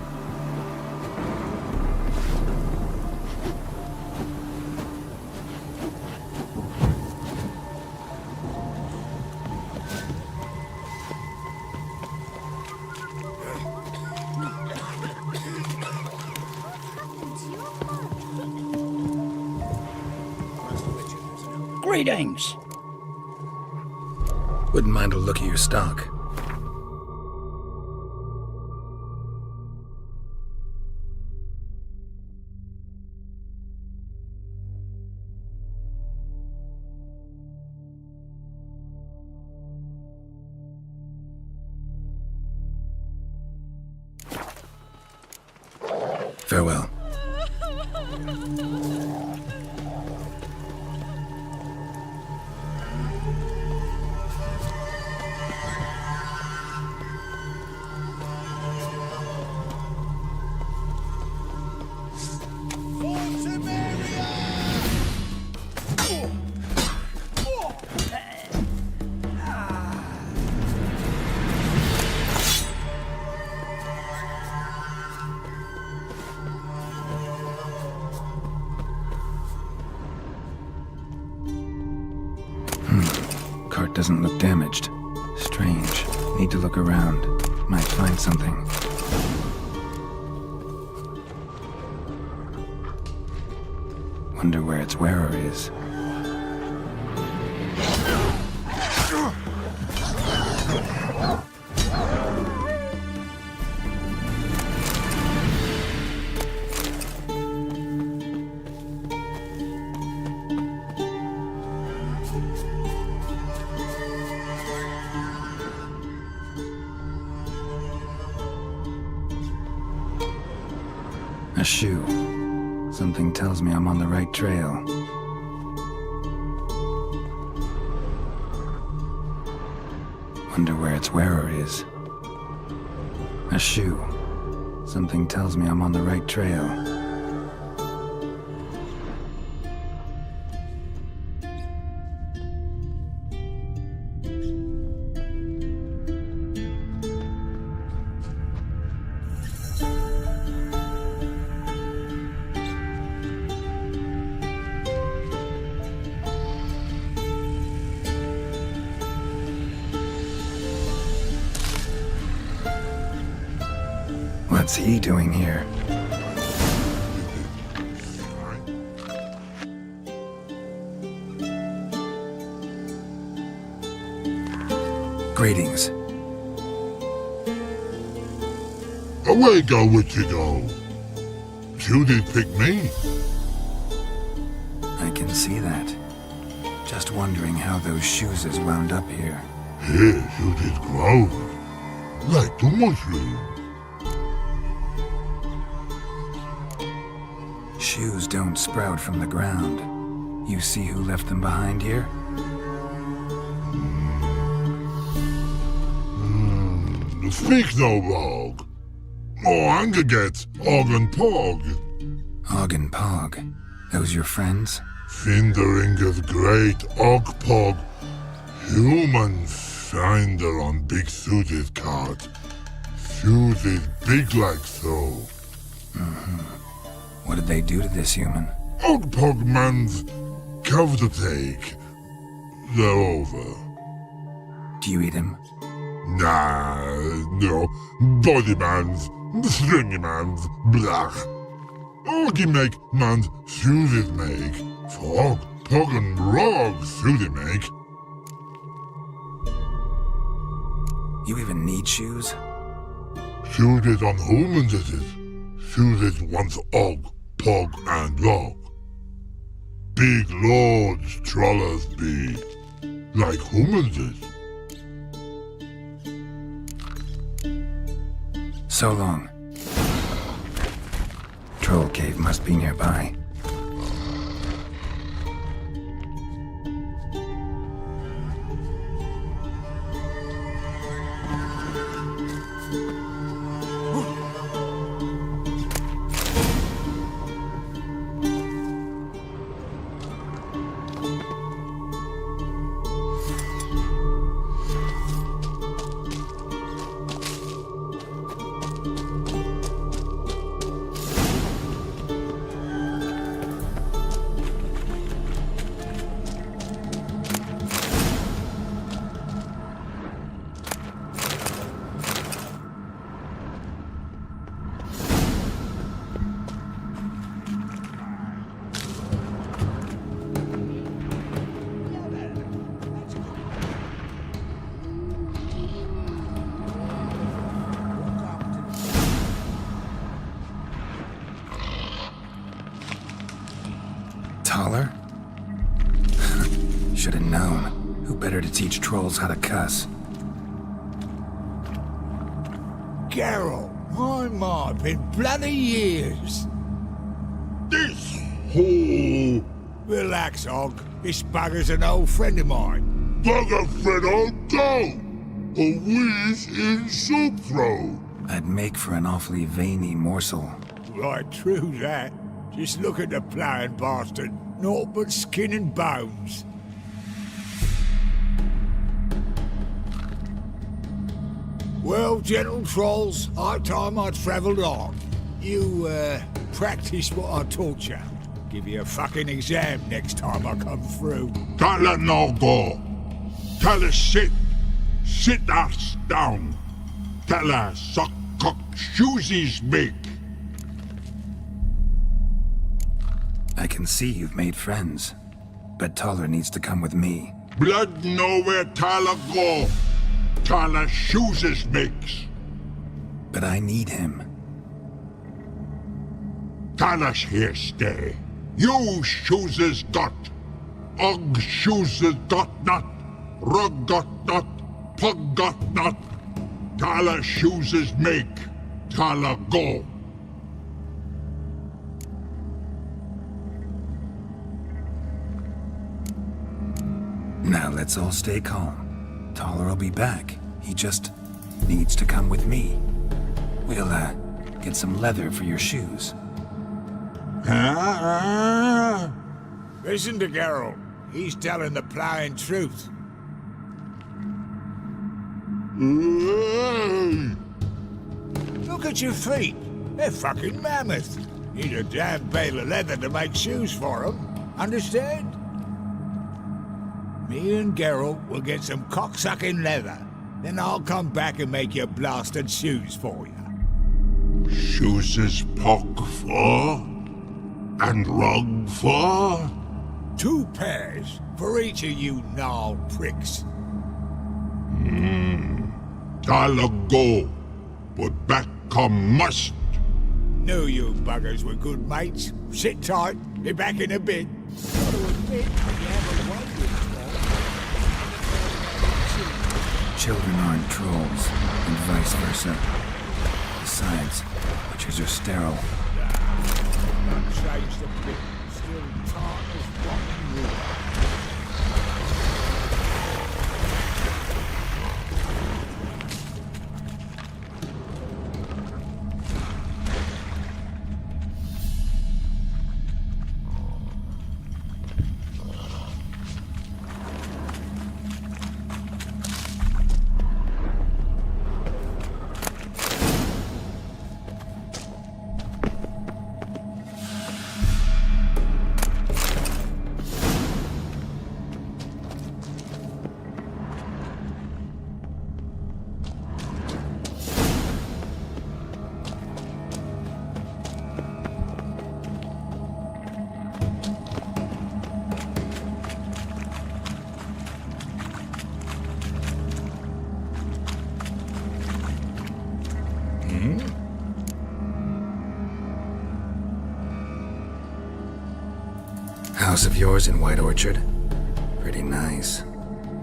Greetings. Wouldn't mind a look at your stock. Farewell. Cart doesn't look damaged. Strange. Need to look around. Might find something. Wonder where its wearer is. A shoe. Something tells me I'm on the right trail. Wonder where its wearer is. A shoe. Something tells me I'm on the right trail. What's he doing here? Greetings. Away go, witchy go. You did pick me. I can see that. Just wondering how those shoes is wound up here. Yes, you did grow. Like the mushroom. Shoes don't sprout from the ground. You see who left them behind here? Speak no wrong. More anger gets Og and Pog. Og and Pog. Those your friends? Finderinger's great Og Pog. Human finder on big suited cart. Suited big like so. What did they do to this human? Og Pog man's cover to take. They're over. Do you eat him? Nah, no. Body man's, stringy man's, blach. Oggy make man's suited make. Frog, Pog and Rog suited make. You even need shoes? Suited on humans it is. Suited once Og, Pog and Rog. Big lords trollers be. Like humans is. So long. Troll cave must be nearby. Taller? Should have known. Who better to teach trolls how to cuss? Geralt, My, been bloody years. This hole. Relax, Og. This bugger's an old friend of mine. Bugger friend on go. A whiz in soup throw. I'd make for an awfully veiny morsel. Right, true that. Just look at the ploughing bastard. Naught but skin and bones. Well, gentle trolls, high time I travelled on. You, practice what I taught you. Give you a fucking exam next time I come through. Can't let no go. Tell her sit. Sit ass down. Tell her suck cock shoesies make. I can see you've made friends, but Toller needs to come with me. Blood nowhere Tyler go. Tyler shoeses makes. But I need him. Tyler's here stay. You shoeses got. Og shoeses got not. Rug got not. Pug got not. Tyler shoeses make. Tyler go. Now let's all stay calm. Toller will be back. He just needs to come with me. We'll, get some leather for your shoes. Listen to Geralt. He's telling the ploughing truth. Look at your feet. They're fucking mammoth. Need a damn bale of leather to make shoes for them. Understand? Me and Geralt will get some cocksucking leather. Then I'll come back and make your blasted shoes for you. Shoes is pog for? And rug for? 2 pairs for each of you gnarled pricks. Tyler go. But back come must. Knew you buggers were good mates. Sit tight. Be back in a bit. Gotta admit, you have a way with Children aren't trolls, and vice versa. Besides, witches are sterile. Not changed a bit. Still tart as rotten wood. House of yours in White Orchard? Pretty nice.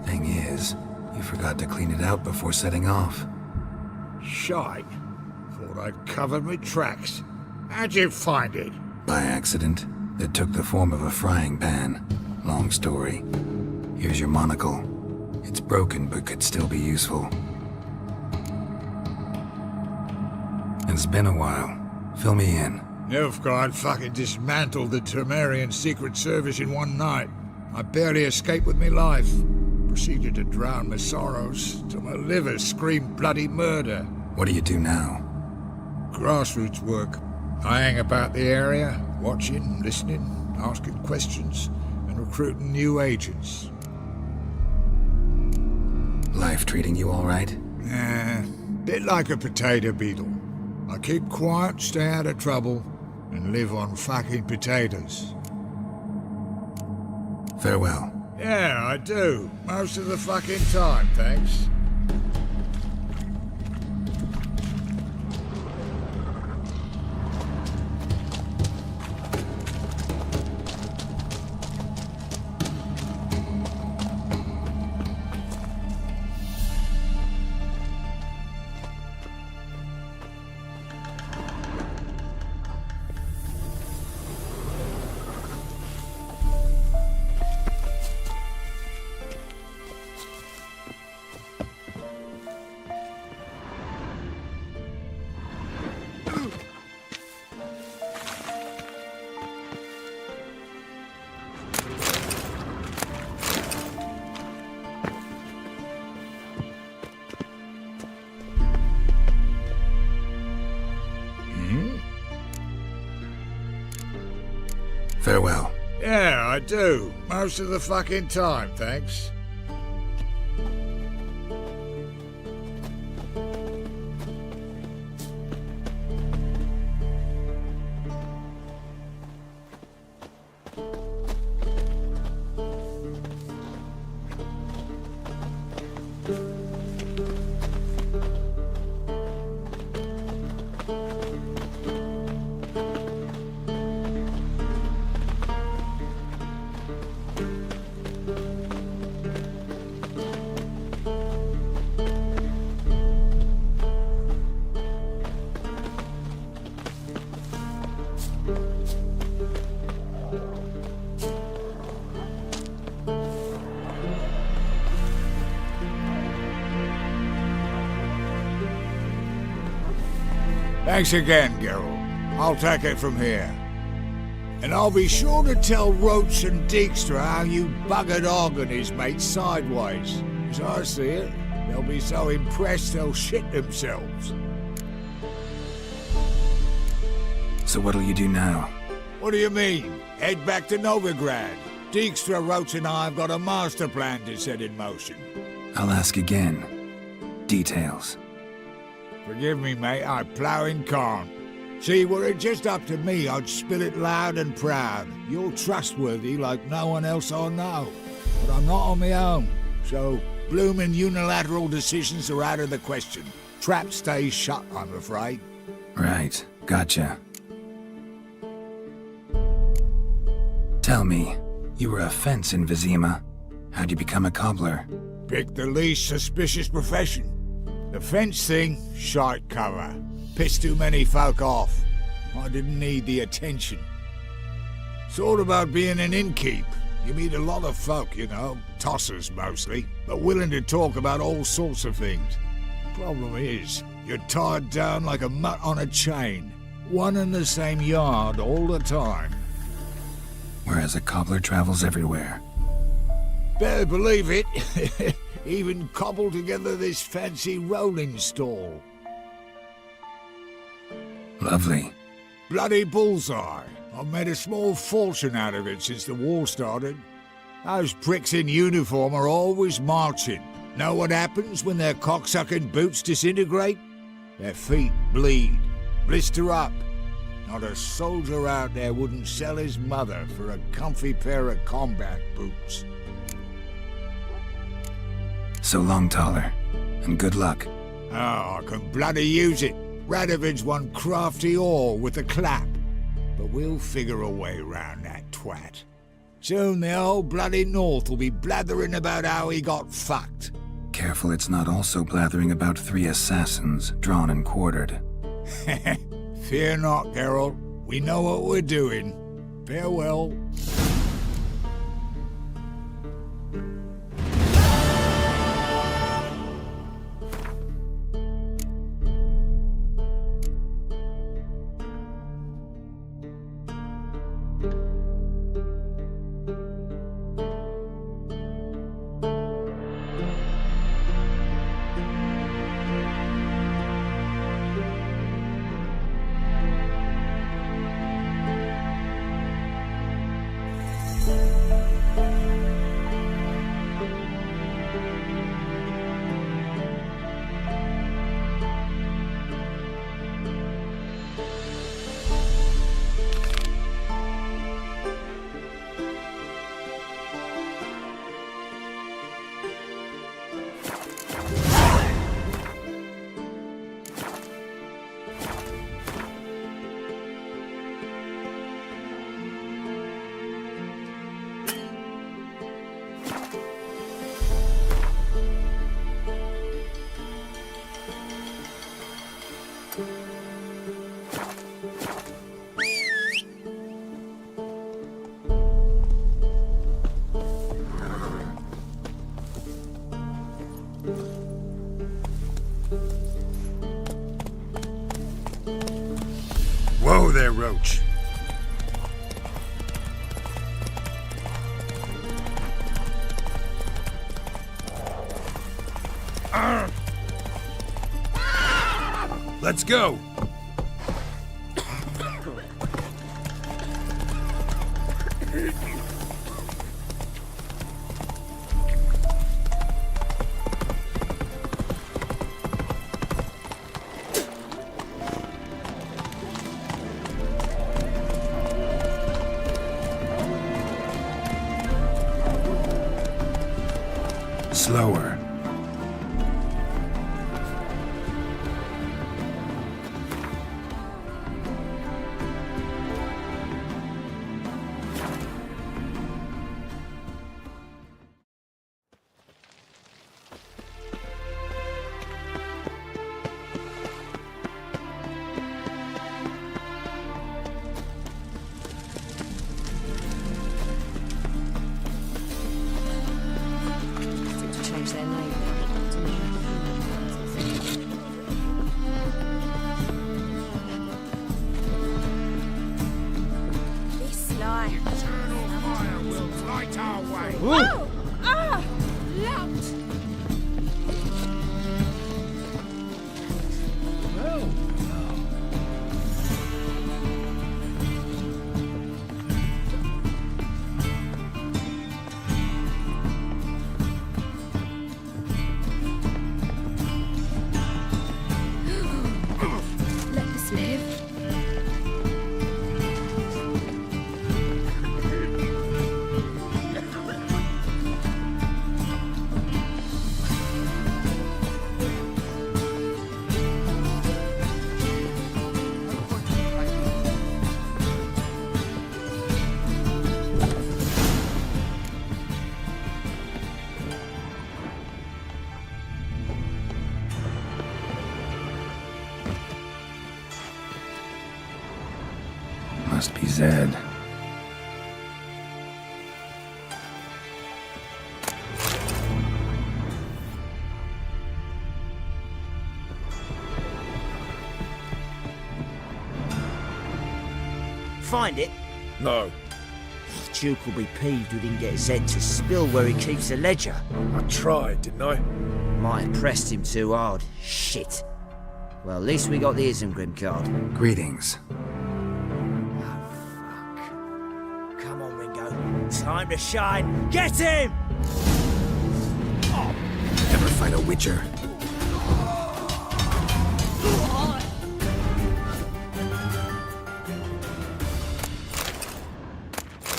Thing is, you forgot to clean it out before setting off. Shite. Thought I'd covered my tracks. How'd you find it? By accident. It took the form of a frying pan. Long story. Here's your monocle. It's broken but could still be useful. It's been a while. Fill me in. Nilfgaard fucking dismantled the Tremerian Secret Service in one night. I barely escaped with my life. Proceeded to drown my sorrows till my liver screamed bloody murder. What do you do now? Grassroots work. I hang about the area, watching, listening, asking questions, and recruiting new agents. Life treating you all right? Bit like a potato beetle. I keep quiet, stay out of trouble, and live on fucking potatoes. Farewell. Yeah, I do. Most of the fucking time, thanks. Farewell. Yeah, I do. Most of the fucking time, thanks. Thanks again, Geralt. I'll take it from here. And I'll be sure to tell Roach and Dijkstra how you buggered Og and his mates sideways. As I see it, they'll be so impressed they'll shit themselves. So what'll you do now? What do you mean? Head back to Novigrad. Dijkstra, Roach and I have got a master plan to set in motion. I'll ask again. Details. Forgive me, mate, I plough in Carn. See, were it just up to me, I'd spill it loud and proud. You're trustworthy like no one else I know. But I'm not on my own, so bloomin' unilateral decisions are out of the question. Trap stays shut, I'm afraid. Right, gotcha. Tell me, you were a fence in Vizima. How'd you become a cobbler? Pick the least suspicious profession. The fence thing, shite cover. Pissed too many folk off. I didn't need the attention. It's all about being an innkeep. You meet a lot of folk, you know, tossers mostly, but willing to talk about all sorts of things. Problem is, you're tied down like a mutt on a chain. One and the same yard all the time. Whereas a cobbler travels everywhere. Better believe it. Even cobbled together this fancy rolling stall. Lovely. Bloody bullseye. I've made a small fortune out of it since the war started. Those pricks in uniform are always marching. Know what happens when their cocksucking boots disintegrate? Their feet bleed, blister up. Not a soldier out there wouldn't sell his mother for a comfy pair of combat boots. So long, Taller, and good luck. Oh, I can bloody use it. Radovid's one crafty ore with a clap. But we'll figure a way round that twat. Soon the whole bloody North will be blathering about how he got fucked. Careful it's not also blathering about 3 assassins, drawn and quartered. Fear not, Geralt. We know what we're doing. Farewell. Whoa there, Roach. Let's go. Slower. To change their name. This life. Eternal fire will light our way. Oh! Ah! Lout! Let us live. Must be Zed. Find it? No. Duke will be peeved we didn't get Zed to spill where he keeps the ledger. I tried, didn't I? Might have pressed him too hard. Shit. Well, at least we got the Isengrim card. Greetings. Come on, Ringo. Time to shine. Get him! Ever fight a witcher?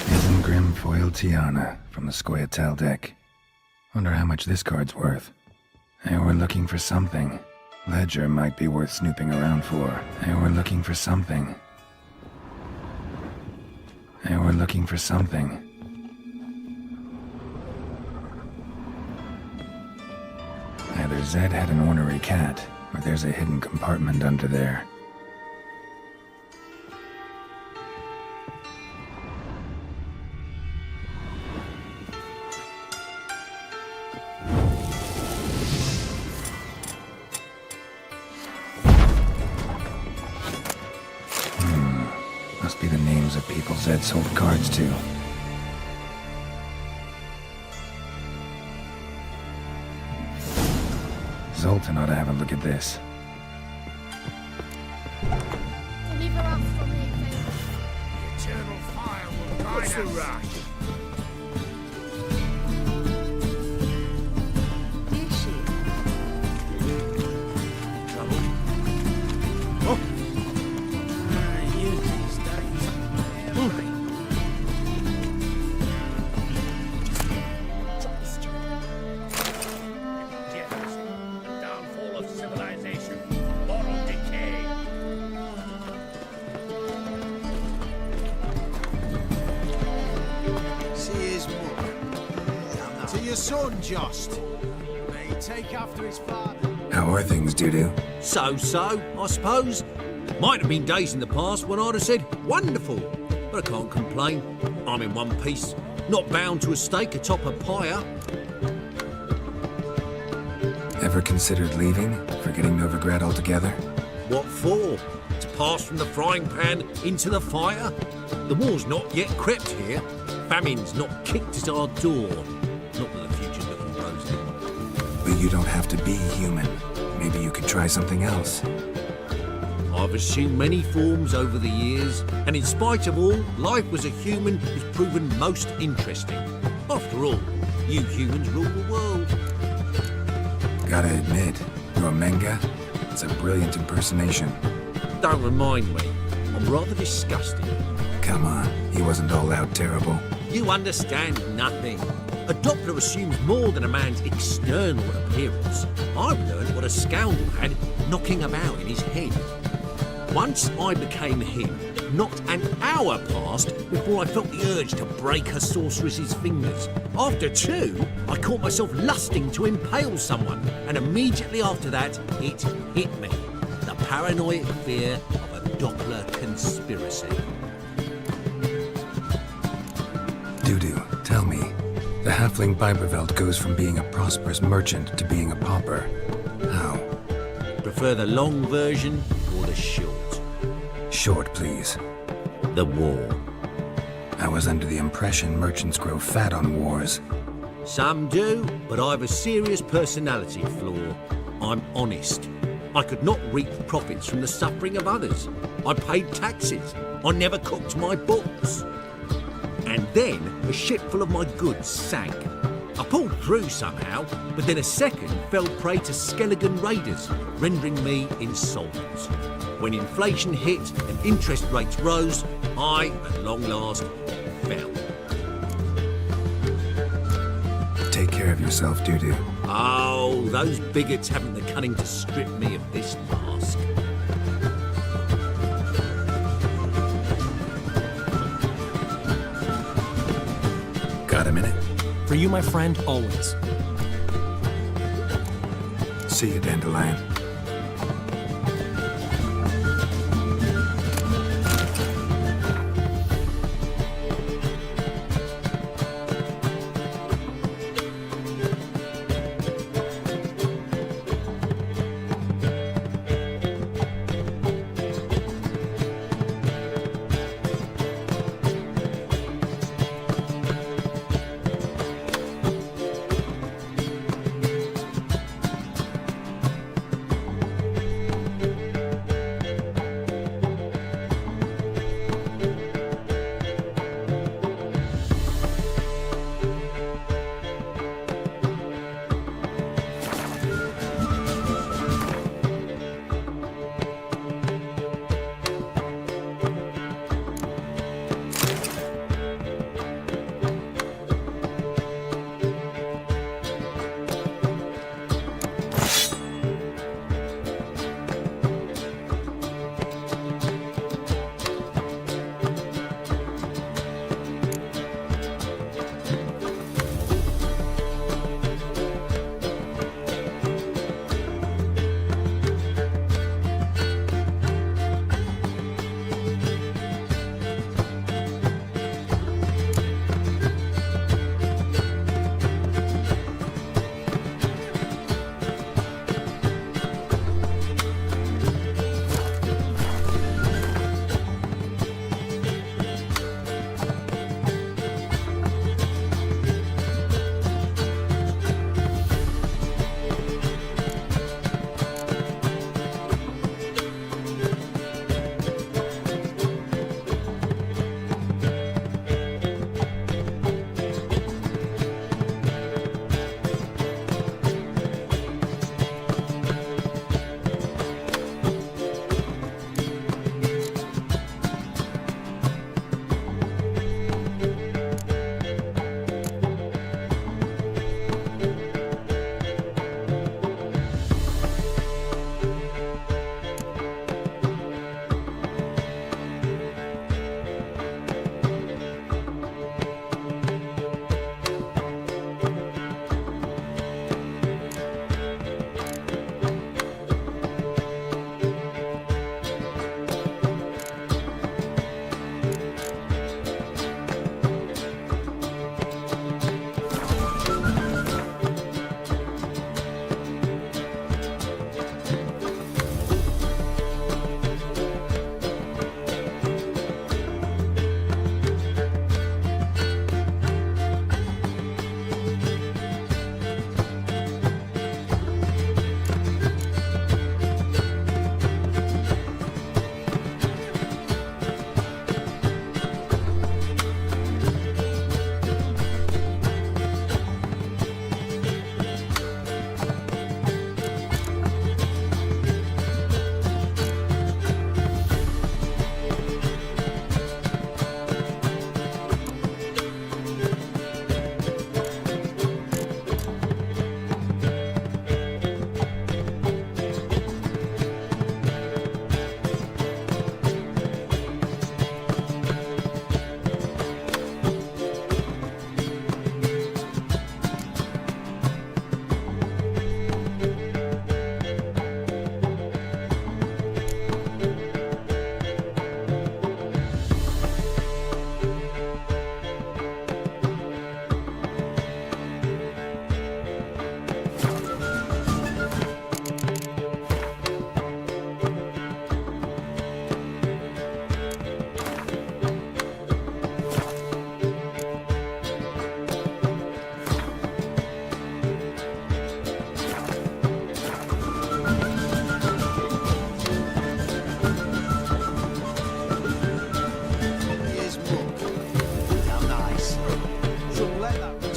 Isengrim foil Tiana from the Scoia'tael deck. Wonder how much this card's worth. Hey, we're looking for something. Ledger might be worth snooping around for. Hey, we're looking for something. Hey, we're looking for something. Either Zed had an ornery cat, or there's a hidden compartment under there. Must be the names of people Zed sold cards to. Zoltan ought to have a look at this. Deliver us from here, The eternal fire will guide us. What's the rush? Is she? Trouble? Oh! You these days. The downfall of civilization, moral decay. See his mother. To your son, Jost. May he take after his father. How are things, Dudu? So, I suppose. Might have been days in the past when I'd have said, wonderful. But I can't complain. I'm in one piece. Not bound to a stake atop a pyre. Ever considered leaving? Forgetting Novigrad altogether? What for? To pass from the frying pan into the fire? The war's not yet crept here. Famine's not kicked at our door. Not that the future's looking rosy. But you don't have to be human. Maybe you could try something else. I've assumed many forms over the years, and in spite of all, life as a human has proven most interesting. After all, you humans rule the world. Gotta admit, your Menga, it's a brilliant impersonation. Don't remind me. I'm rather disgusted. Come on, he wasn't all out terrible. You understand nothing. A Doppler assumes more than a man's external appearance. I've learned what a scoundrel had knocking about in his head. Once I became him, not an hour passed before I felt the urge to break a sorceress's fingers. After 2, I caught myself lusting to impale someone, and immediately after that, it hit me. The paranoid fear of a Doppler conspiracy. Dudu, tell me, the halfling Biberveld goes from being a prosperous merchant to being a pauper. How? Prefer the long version or the short? Short, please. The war. I was under the impression merchants grow fat on wars. Some do, but I've a serious personality flaw. I'm honest. I could not reap profits from the suffering of others. I paid taxes. I never cooked my books. And then a ship full of my goods sank. I pulled through somehow, but then a second fell prey to Skelligan raiders, rendering me insolvent. When inflation hit and interest rates rose, I, at long last, fell. Take care of yourself, Dudu. Oh, those bigots haven't the cunning to strip me of this mask. Got a minute? For you, my friend, always. See you, Dandelion.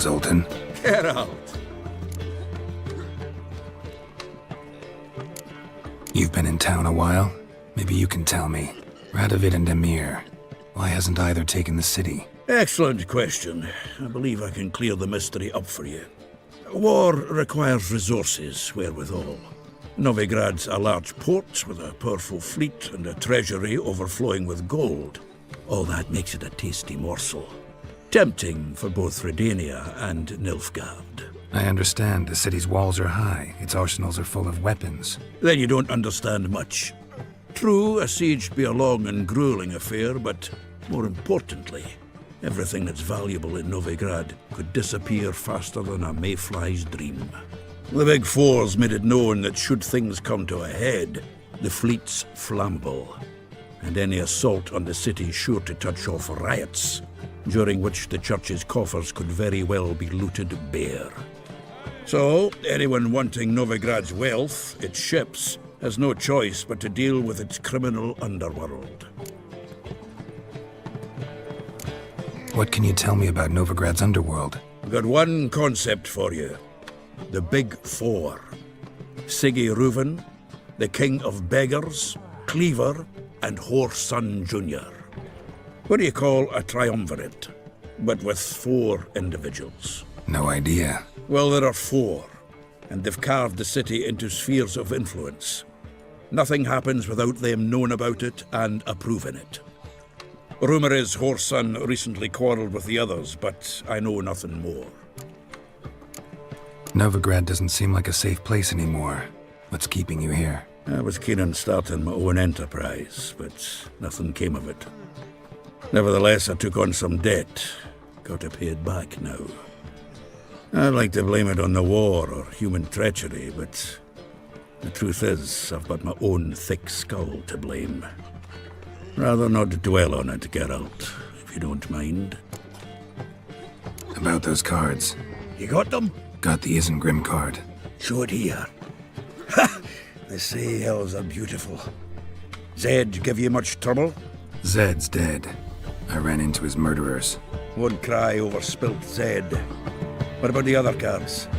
Zoltan. Get out! You've been in town a while. Maybe you can tell me. Radovid and Emir. Why hasn't either taken the city? Excellent question. I believe I can clear the mystery up for you. War requires resources wherewithal. Novigrad's a large port with a powerful fleet and a treasury overflowing with gold. All that makes it a tasty morsel. Tempting for both Redania and Nilfgaard. I understand. The city's walls are high. Its arsenals are full of weapons. Then you don't understand much. True, a siege'd be a long and grueling affair, but more importantly, everything that's valuable in Novigrad could disappear faster than a mayfly's dream. The Big Four's made it known that should things come to a head, the fleet's flammable, and any assault on the city's sure to touch off riots, during which the church's coffers could very well be looted bare. So, anyone wanting Novigrad's wealth, its ships, has no choice but to deal with its criminal underworld. What can you tell me about Novigrad's underworld? I've got one concept for you. The Big Four. Siggy Reuven, the King of Beggars, Cleaver, and Whoreson Jr. What do you call a triumvirate, but with 4 individuals? No idea. Well, there are 4, and they've carved the city into spheres of influence. Nothing happens without them knowing about it and approving it. Rumour is Whoreson recently quarrelled with the others, but I know nothing more. Novigrad doesn't seem like a safe place anymore. What's keeping you here? I was keen on starting my own enterprise, but nothing came of it. Nevertheless, I took on some debt. Got to pay it back now. I'd like to blame it on the war or human treachery, but the truth is, I've got my own thick skull to blame. Rather not dwell on it, Geralt, if you don't mind. About those cards. You got them? Got the Isengrim card. Show it here. Ha! They say elves are beautiful. Zed give you much trouble? Zed's dead. I ran into his murderers. Won't cry over spilt Zed. What about the other cards?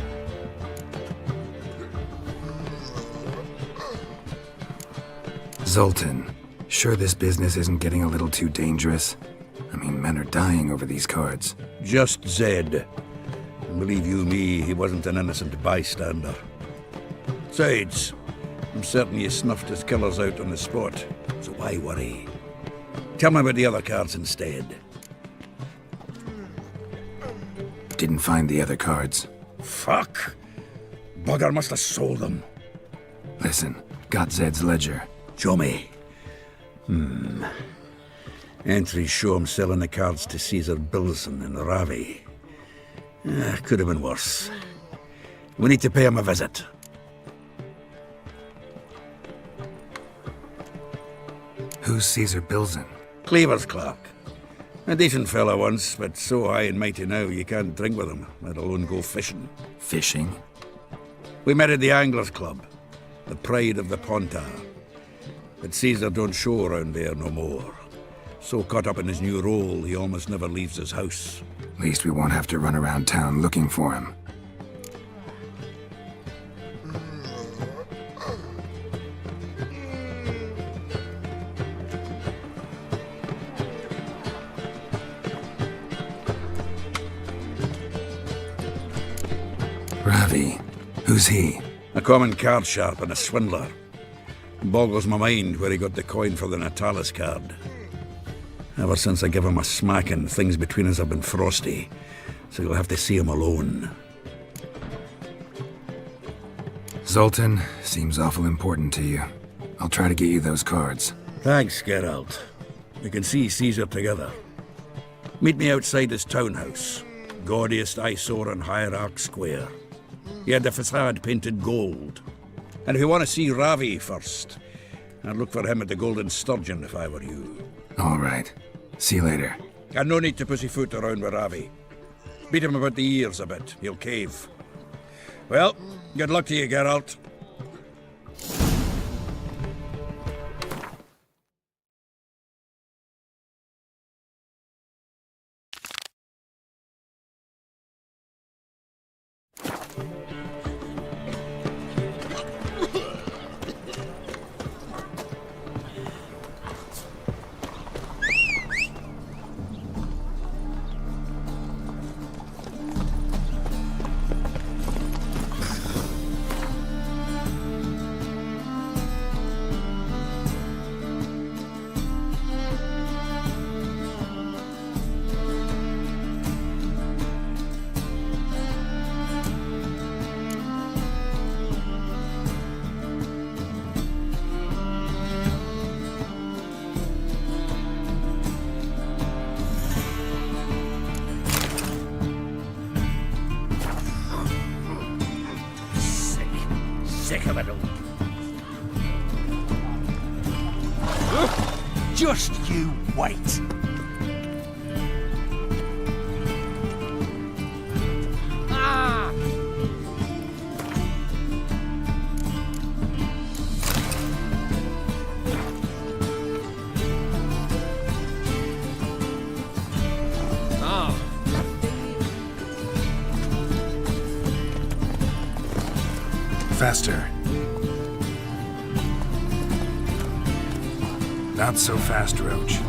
Zoltan, sure this business isn't getting a little too dangerous? I mean, men are dying over these cards. Just Zed. And believe you me, he wasn't an innocent bystander. Besides, I'm certain you snuffed his killers out on the spot, so why worry? Tell me about the other cards instead. Didn't find the other cards. Fuck! Bugger must have sold them. Listen, got Zed's ledger. Show me. Entries show him selling the cards to Caesar Bilson in Ravi. Could have been worse. We need to pay him a visit. Who's Caesar Bilson? Cleaver's clerk. A decent fella once, but so high and mighty now you can't drink with him, let alone go fishing. Fishing? We met at the Anglers Club, the pride of the Pontar. But Caesar don't show around there no more. So caught up in his new role, he almost never leaves his house. At least we won't have to run around town looking for him. Ravi. Who's he? A common card sharp and a swindler. Boggles my mind where he got the coin for the Natalis card. Ever since I gave him a smacking, things between us have been frosty, so you'll have to see him alone. Zoltan, seems awful important to you. I'll try to get you those cards. Thanks, Geralt. We can see Caesar together. Meet me outside his townhouse. Gaudiest eyesore on Hierarch Square. He had the facade painted gold. And if you want to see Ravi first, I'd look for him at the Golden Sturgeon if I were you. All right. See you later. And no need to pussyfoot around with Ravi. Beat him about the ears a bit. He'll cave. Well, good luck to you, Geralt. thick of it all. Just you wait. Ah! Faster. Not so fast, Roach.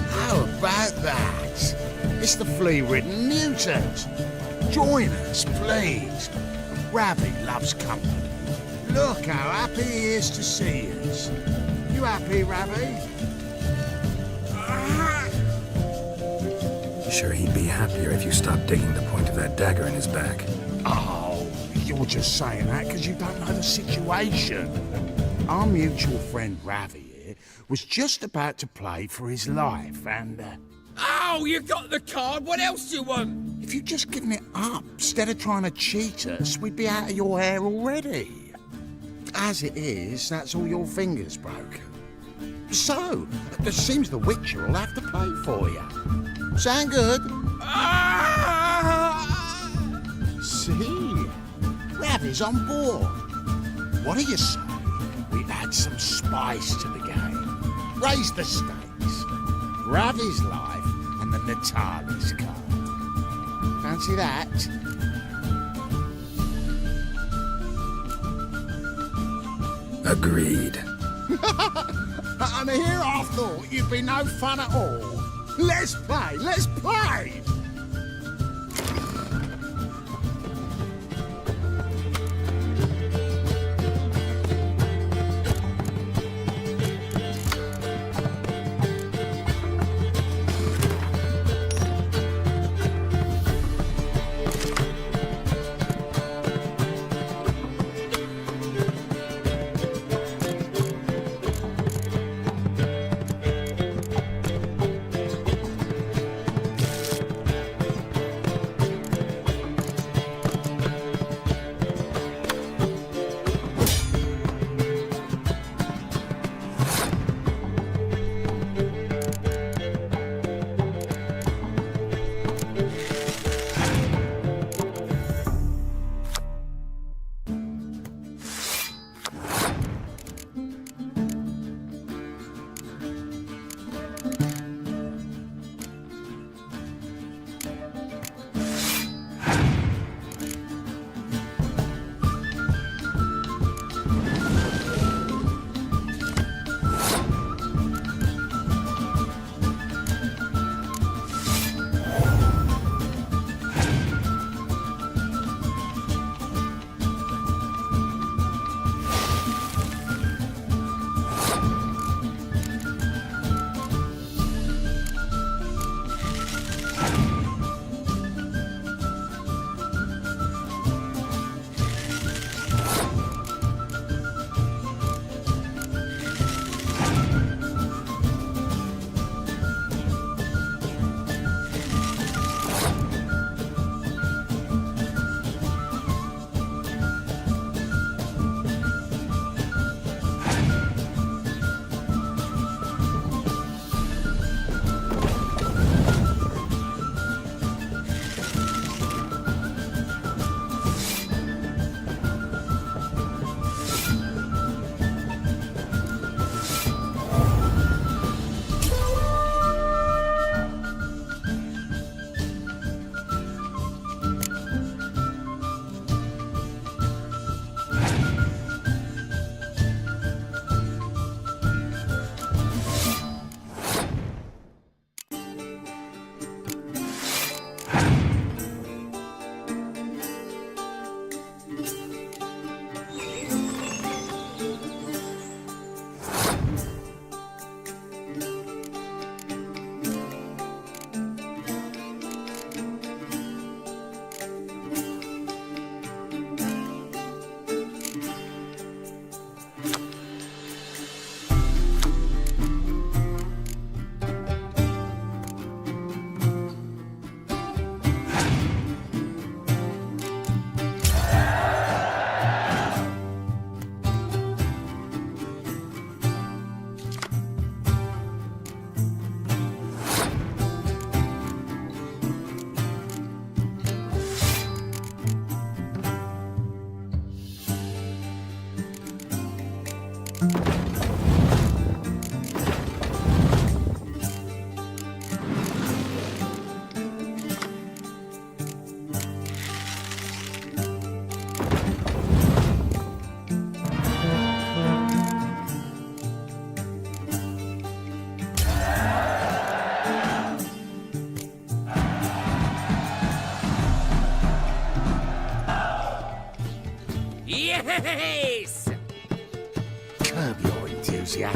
How about that? It's the flea-ridden mutant. Join us, please. Ravi loves company. Look how happy he is to see us. You happy, Ravi? Sure, he'd be happier if you stopped digging the point of that dagger in his back. Oh, you're just saying that because you don't know the situation. Our mutual friend Ravi here was just about to play for his life and... Oh, you got the card. What else do you want? If you'd just given it up, instead of trying to cheat us, we'd be out of your hair already. As it is, that's all your fingers broken. So, it seems the Witcher will have to pay for you. Sound good? See? Ravi's on board. What do you say? We add some spice to the game. Raise the stakes. Ravi's life and the Natali's card. Fancy that? Agreed. And here I thought you'd be no fun at all. Let's play! Let's play!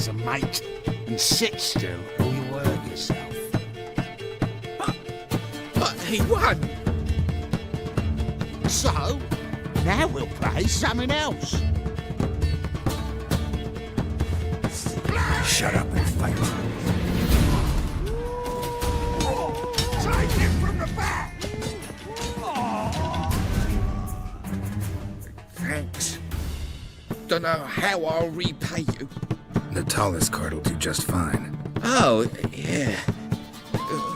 as a mate, and sit still or you hurt yourself. But he won! So, now we'll play something else. Shut up and fight. Take him from the back! Thanks. Don't know how I'll repay you. Natalis card will do just fine. Oh, yeah.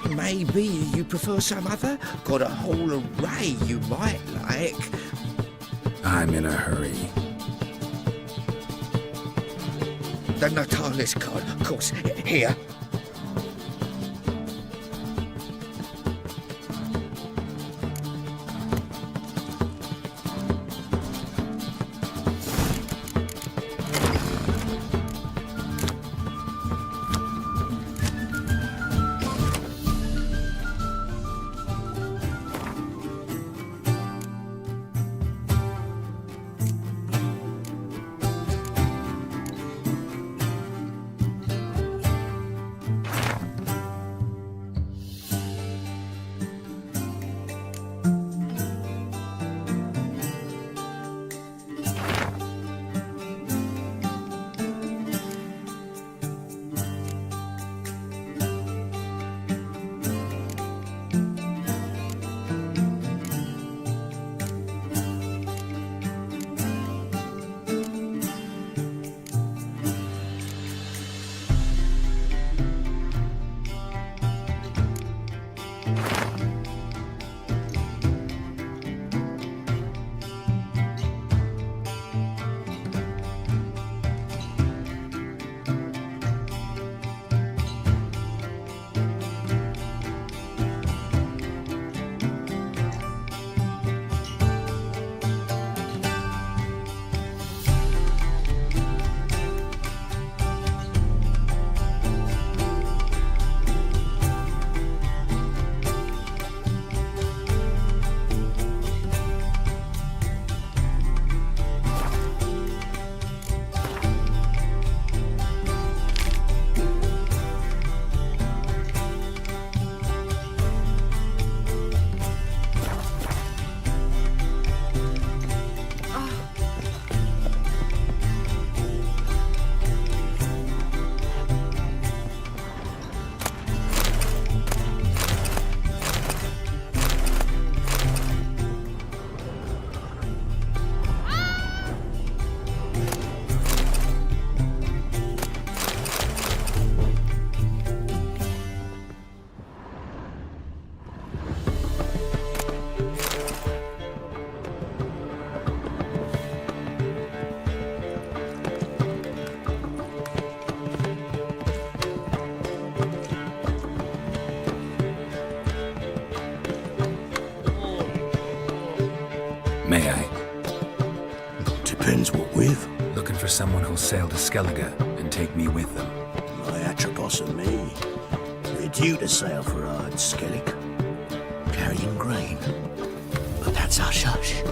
Maybe you prefer some other? Got a whole array you might like. I'm in a hurry. The Natalis card, of course. Here. May I? Depends what with. Looking for someone who'll sail to Skellige and take me with them. My Atropos and me. We're due to sail for Ard Skellig, carrying grain. But that's hush-hush.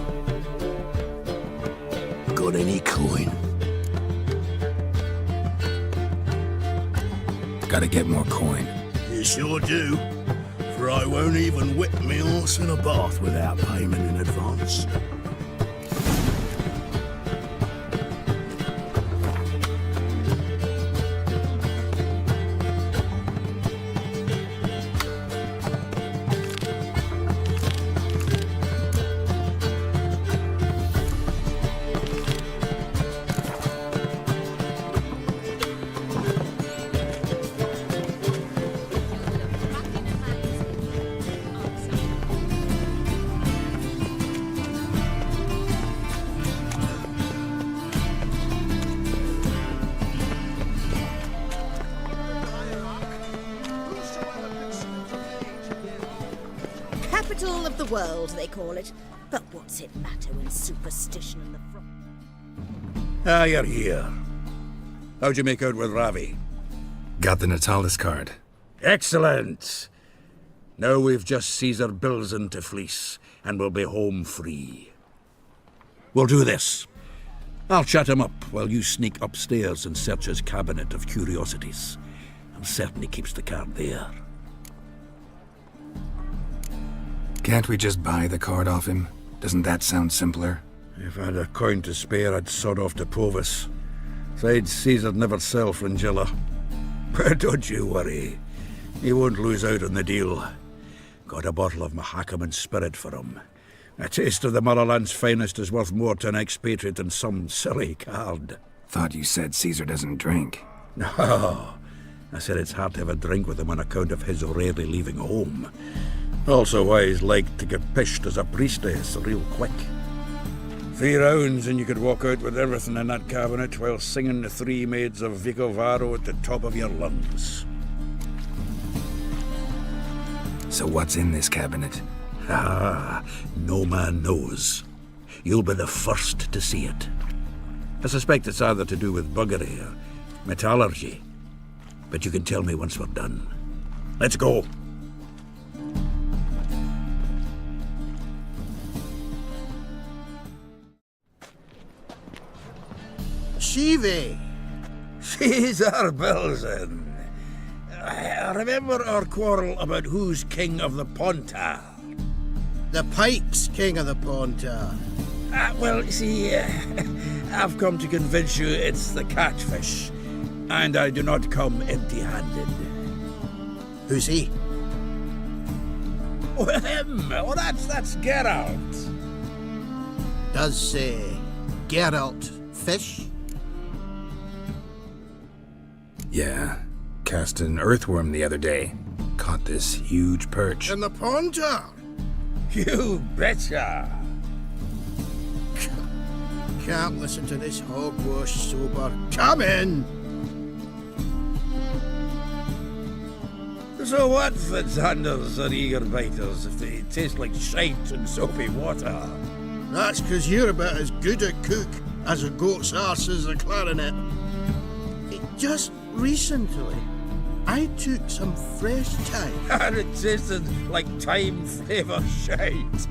Got any coin? Gotta get more coin. You sure do. For I won't even whip me horse in a bath without payment in advance. Capital of the world, they call it. But what's it matter when superstition and the Ah, you're here. How'd you make out with Ravi? Got the Natalis card. Excellent! Now we've just Caesar Bilzen to fleece, and we'll be home free. We'll do this. I'll chat him up while you sneak upstairs and search his cabinet of curiosities. I'm certain he keeps the card there. Can't we just buy the card off him? Doesn't that sound simpler? If I had a coin to spare, I'd sod off to Provis. Besides, Caesar'd never sell Fringilla. But don't you worry. He won't lose out on the deal. Got a bottle of Mahakaman spirit for him. A taste of the motherland's finest is worth more to an expatriate than some silly card. Thought you said Caesar doesn't drink. No. I said it's hard to have a drink with him on account of his rarely leaving home. Also why he's like to get pished as a priestess real quick. 3 rounds and you could walk out with everything in that cabinet while singing the 3 maids of Vicovaro at the top of your lungs. So what's in this cabinet? Ah, no man knows. You'll be the first to see it. I suspect it's either to do with buggery or metallurgy. But you can tell me once we're done. Let's go. Shive! Caesar Belzen. I remember our quarrel about who's king of the Pontar. The Pike's king of the Pontar. Well, see, I've come to convince you it's the catfish. And I do not come empty-handed. Who's he? Oh, him! Oh, that's Geralt. Does, Geralt fish? Yeah. Cast an earthworm the other day. Caught this huge perch. In the Pontar? You betcha! Can't listen to this hogwash sober. Come in! So what, Fitzhanders or eager biters, if they taste like shite and soapy water? That's 'cause you're about as good a cook as a goat's arse is a clarinet. Just recently, I took some fresh thyme. And it tasted like thyme-flavoured shite.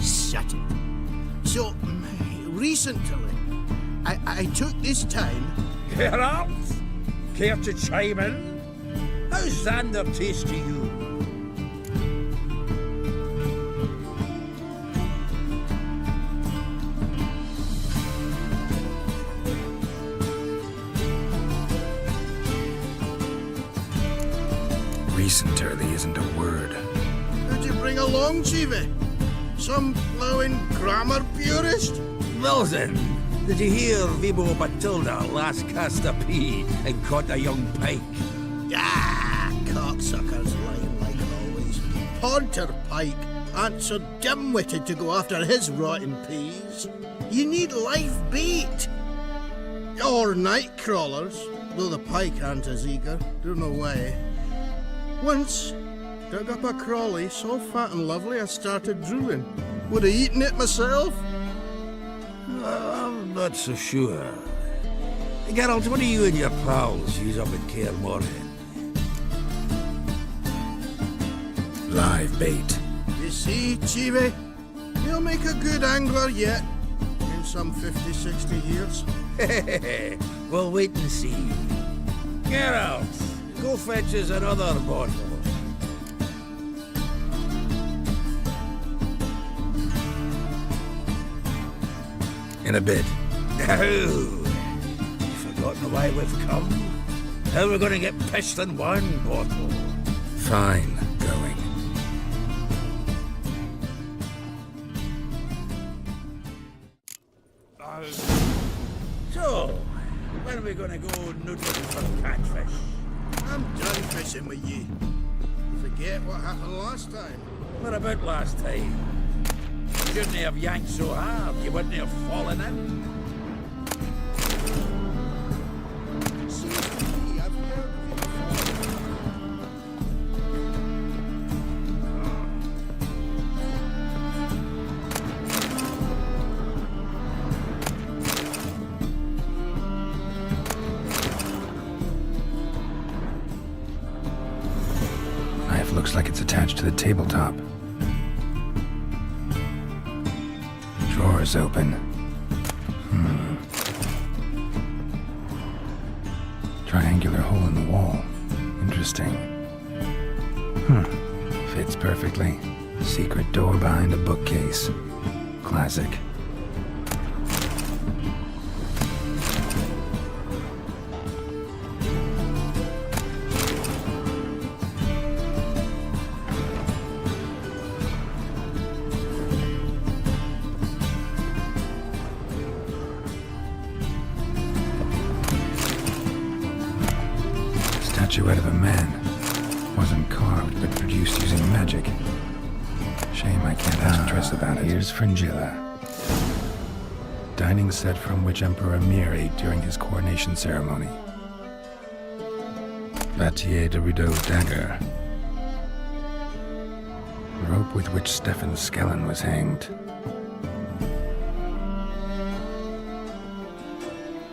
Shut it. So, recently, I took this thyme. Geralt? Care to chime in? How's Xander taste to you? Recent early isn't a word. Who'd you bring along, Chiva? Some blowing grammar purist? Well then, did you hear Vibo Batilda last cast a pea and caught a young pike? Ah, cocksuckers lying like always. Pontar Pike aren't so dim-witted to go after his rotten peas. You need live bait. Or night crawlers, though the pike aren't as eager. They're no way. Once, dug up a crawly so fat and lovely I started drooling. Would have eaten it myself. I'm not so sure. Geralt, what do you and your pals use up in Kaer Morhen? Live bait. You see, Chiva, you'll make a good angler yet. In some 50, 60 years. We'll wait and see. Geralt, go fetch us another bottle. In a bit. Oh, you've forgotten why we've come? How we're going to get pissed in one bottle? Fine, going. So, when are we going to go noodling for catfish? I'm done fishing with you. Forget what happened last time. What about last time? You shouldn't have yanked so hard, you wouldn't have fallen in. Seems to me I've heard of you Knife looks like it's attached to the tabletop. Drawer's open. Triangular hole in the wall. Interesting. Fits perfectly. Secret door behind a bookcase. Classic. Statuette of a man. Wasn't carved, but produced using magic. Shame I can't ask Triss about it. Here's Fringilla. Dining set from which Emperor Emir ate during his coronation ceremony. Vatier de Rideau's dagger. Rope with which Stefan Skellen was hanged.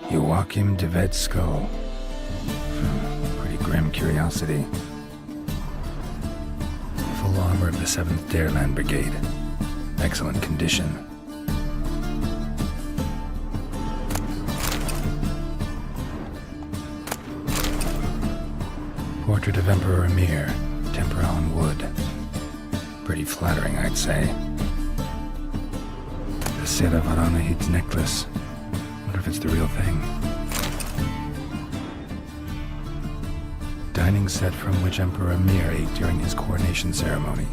Joachim de Ved's skull. Pretty grim curiosity. Full armor of the 7th Dareland Brigade. Excellent condition. Portrait of Emperor Emir. Tempera on wood. Pretty flattering, I'd say. The Sera Varanahid's necklace. Wonder if it's the real thing. Dining set from which Emperor Emir ate during his coronation ceremony.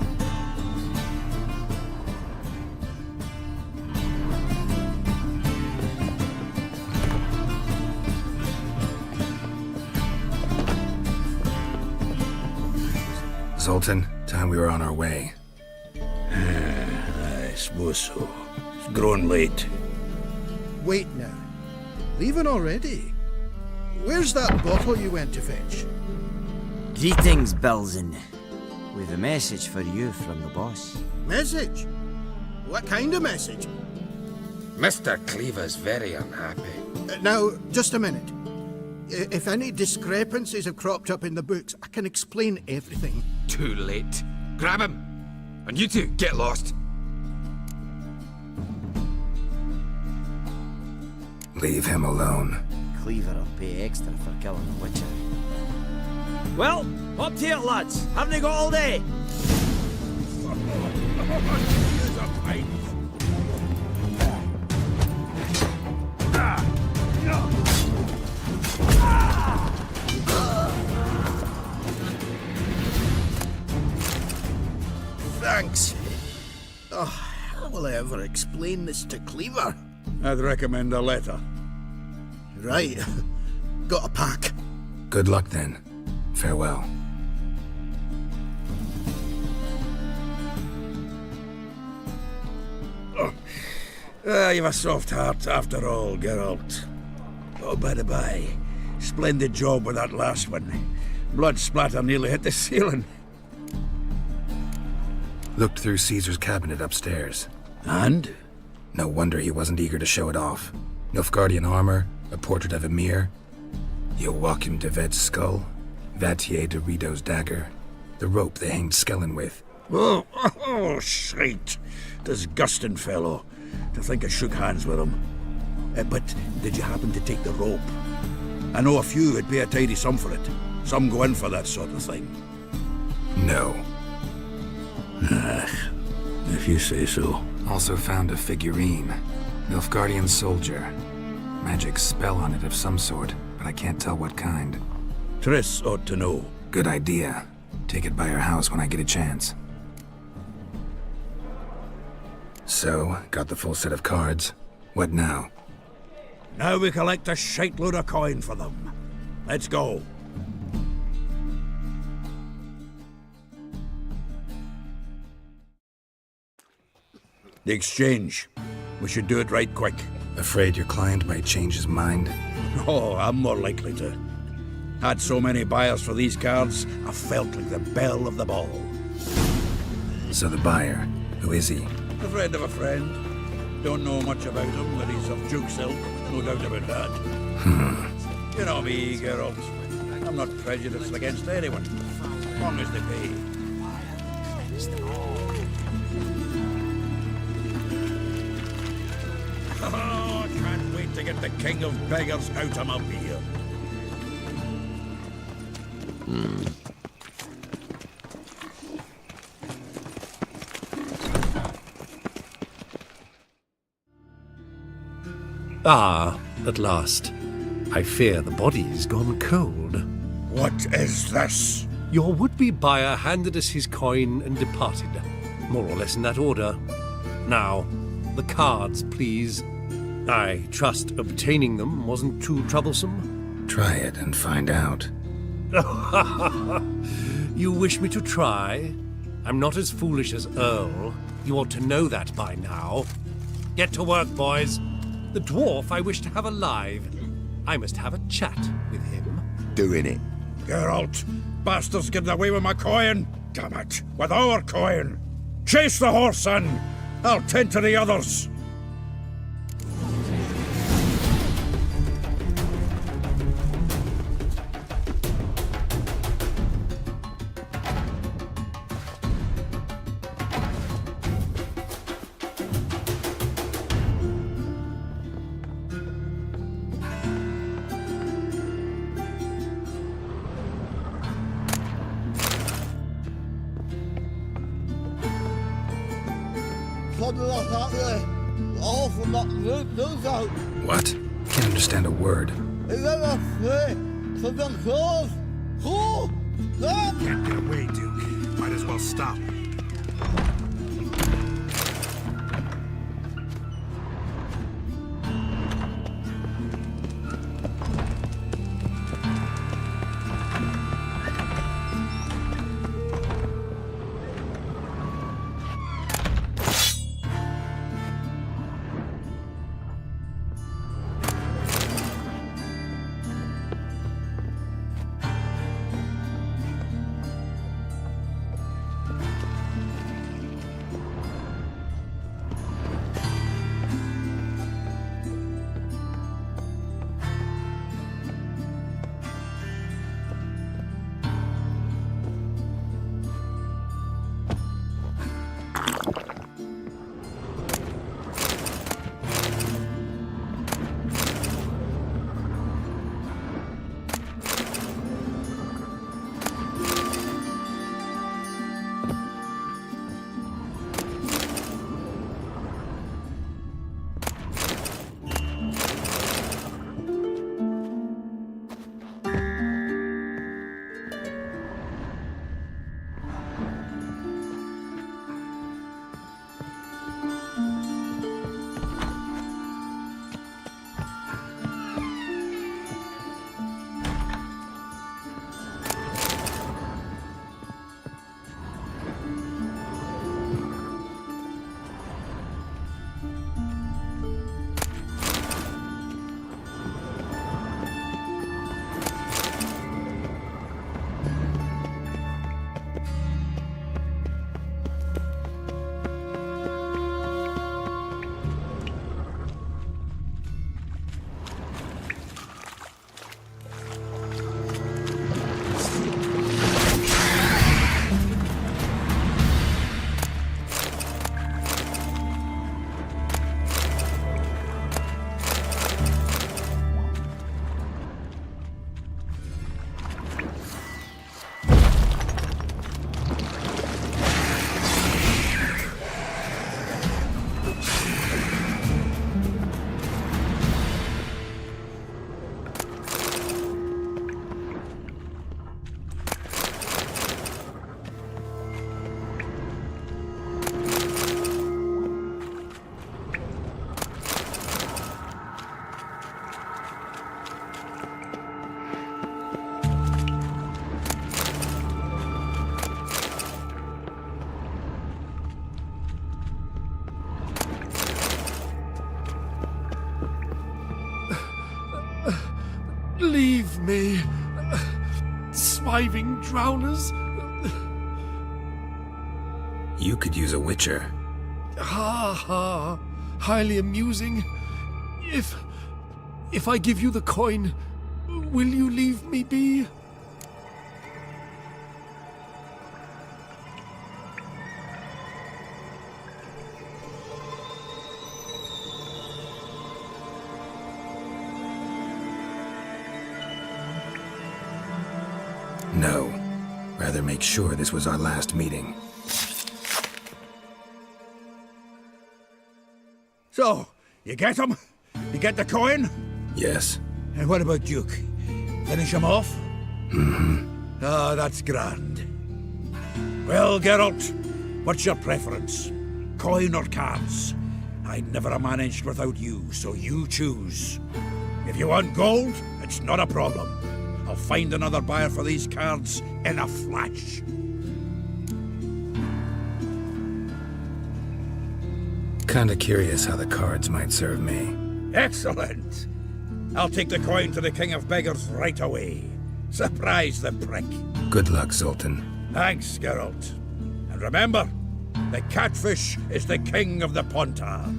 Zoltan, time we were on our way. I suppose so. It's growing late. Wait now. Leaving already? Where's that bottle you went to fetch? Greetings, Belzen. We've a message for you from the boss. Message? What kind of message? Mr. Cleaver's very unhappy. Now, just a minute. If any discrepancies have cropped up in the books, I can explain everything. Too late. Grab him! And you two, get lost. Leave him alone. Cleaver will pay extra for killing the Witcher. Well, up to it, lads. Haven't they got all day? Thanks. Oh, how will I ever explain this to Cleaver? I'd recommend a letter. Right. Got a pack. Good luck then. Farewell. You've a soft heart after all, Geralt. Oh, by the by, splendid job with that last one. Blood splatter nearly hit the ceiling. Looked through Caesar's cabinet upstairs. And? No wonder he wasn't eager to show it off. Nilfgaardian armor, a portrait of Emir, Joachim de Ved's skull, Vatier de Rideau's dagger, the rope they hanged Skellen with. Oh, shite. Disgusting fellow. To think I shook hands with him. But did you happen to take the rope? I know a few would pay a tidy sum for it. Some go in for that sort of thing. No. If you say so. Also found a figurine. Nilfgaardian soldier. Magic spell on it of some sort, but I can't tell what kind. Triss ought to know. Good idea. Take it by her house when I get a chance. So, got the full set of cards. What now? Now we collect a shiteload of coin for them. Let's go. The exchange. We should do it right quick. Afraid your client might change his mind? Oh, I'm more likely to. Had so many buyers for these cards, I felt like the belle of the ball. So the buyer, who is he? A friend of a friend. Don't know much about him, but he's of Duke's ilk, no doubt about that. You know me, Geralt. I'm not prejudiced against anyone, as long as they pay. Oh, I can't wait to get the king of beggars out of my beer. Ah, at last. I fear the body's gone cold. What is this? Your would-be buyer handed us his coin and departed, more or less in that order. Now, the cards, please. I trust obtaining them wasn't too troublesome? Try it and find out. You wish me to try? I'm not as foolish as Earl. You ought to know that by now. Get to work, boys. The dwarf I wish to have alive. I must have a chat with him. Doing it. Geralt, bastards getting away with my coin. Damn it, with our coin. Chase the horse in. I'll tend to the others. What? Can't understand a word. Can't get away, Duke. Might as well stop. Leave me, swiving drowners. You could use a witcher. Ha ha, highly amusing. If I give you the coin, will you leave me be? No. Rather make sure this was our last meeting. So, you get him? You get the coin? Yes. And what about Duke? Finish him off? Mm-hmm. Ah, that's grand. Well, Geralt, what's your preference? Coin or cards? I'd never have managed without you, so you choose. If you want gold, it's not a problem. I'll find another buyer for these cards in a flash. Kinda curious how the cards might serve me. Excellent! I'll take the coin to the King of Beggars right away. Surprise the prick. Good luck, Zoltan. Thanks, Geralt. And remember, the catfish is the king of the Pontar.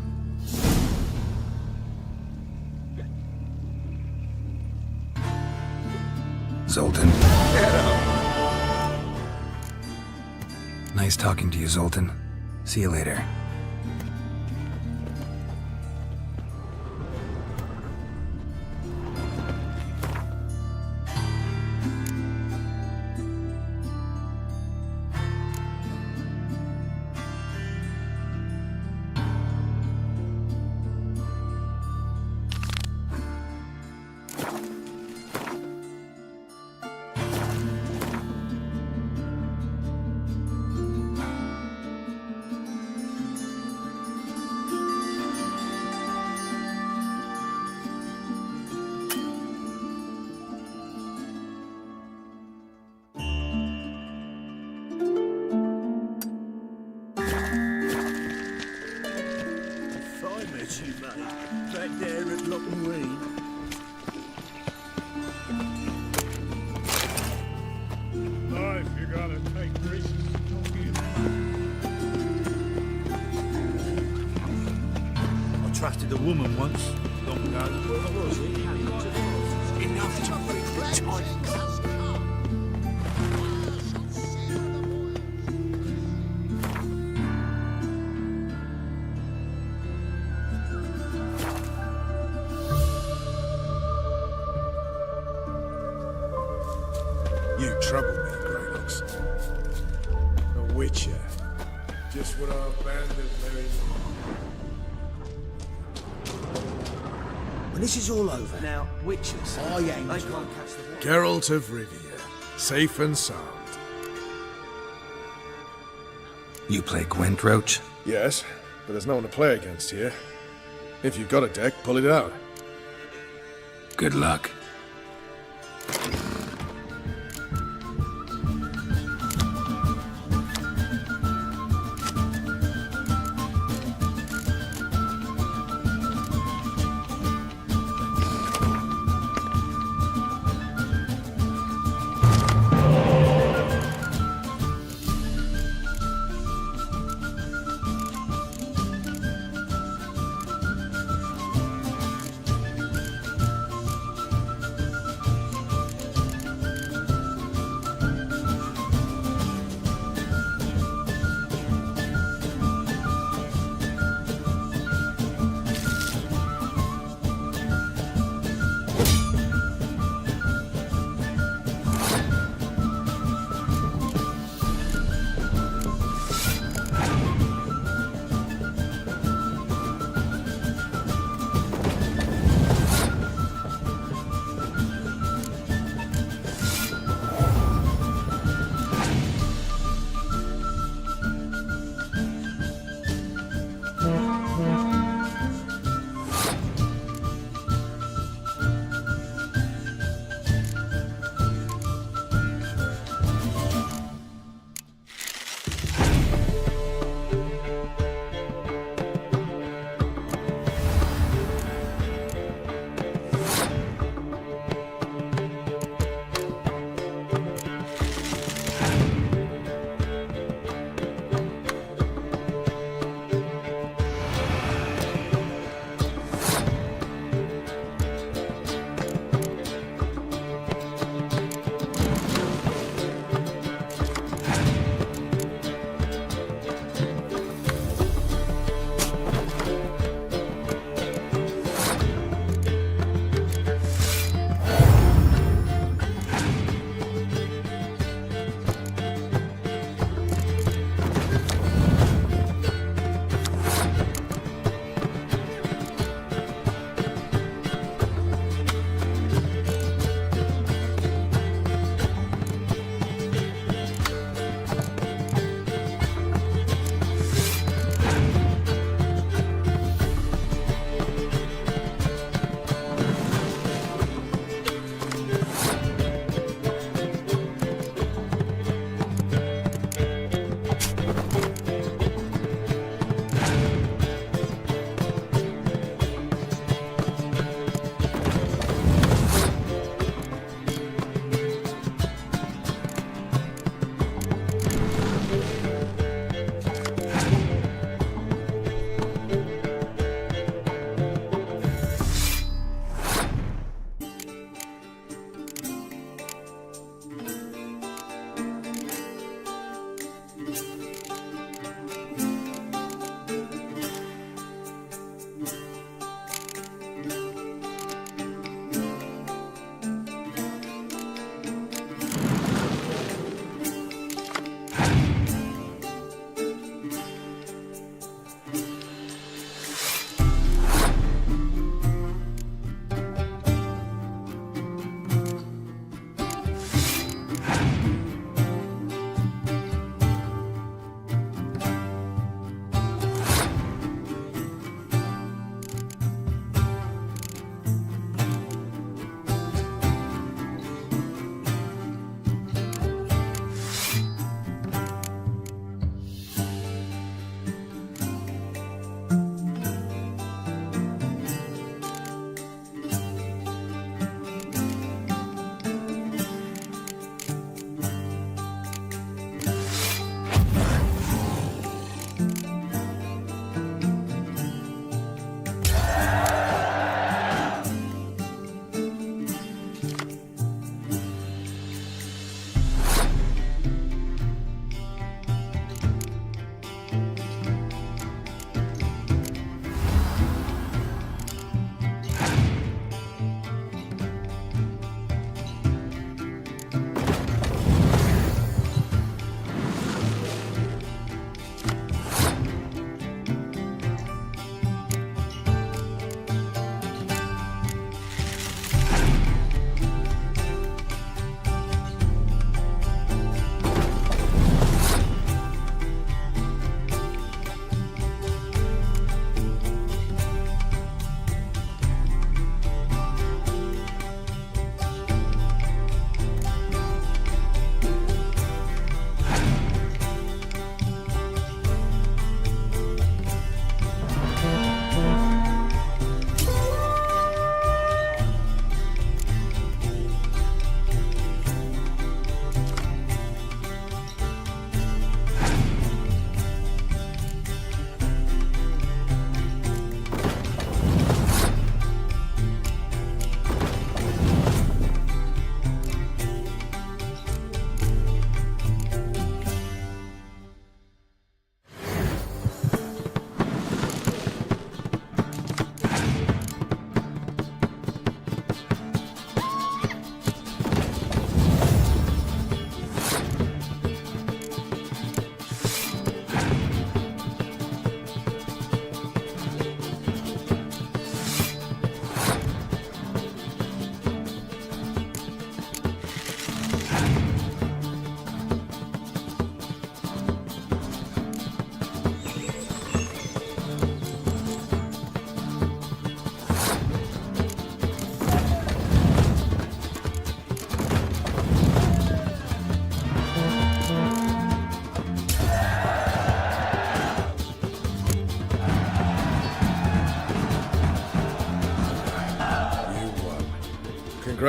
Zoltan. Nice talking to you, Zoltan. See you later. Trusted a woman once, long ago. What was it? Enough to break the time. You trouble me, Greylox. A witcher. Just what our band of very... When this is all over, now, witches, I ain't. They can't catch the water. Geralt of Rivia, safe and sound. You play Gwent, Roach? Yes, but there's no one to play against here. If you've got a deck, pull it out. Good luck.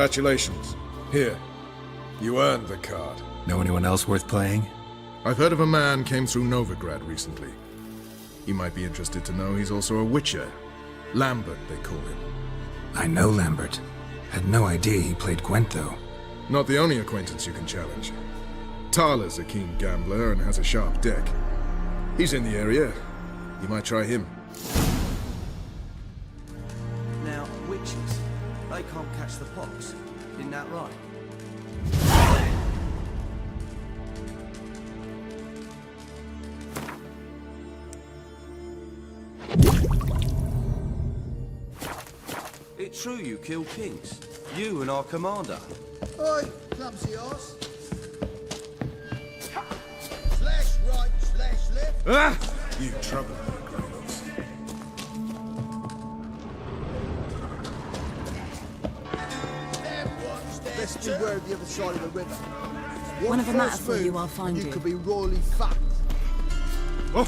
Congratulations. Here. You earned the card. Know anyone else worth playing? I've heard of a man came through Novigrad recently. You might be interested to know he's also a witcher. Lambert, they call him. I know Lambert. Had no idea he played Gwent, though. Not the only acquaintance you can challenge. Tala's a keen gambler and has a sharp deck. He's in the area. You might try him. Now, witches, they can't catch the pox. Isn't that right? It's true you killed kings. You and our commander. Oi, clumsy arse. Slash right, slash left. Ah! You trouble me, Kratos. Best beware of the other side of the river. Whenever One matter false for you, move, I'll find and you. you could be royally fucked. Oh!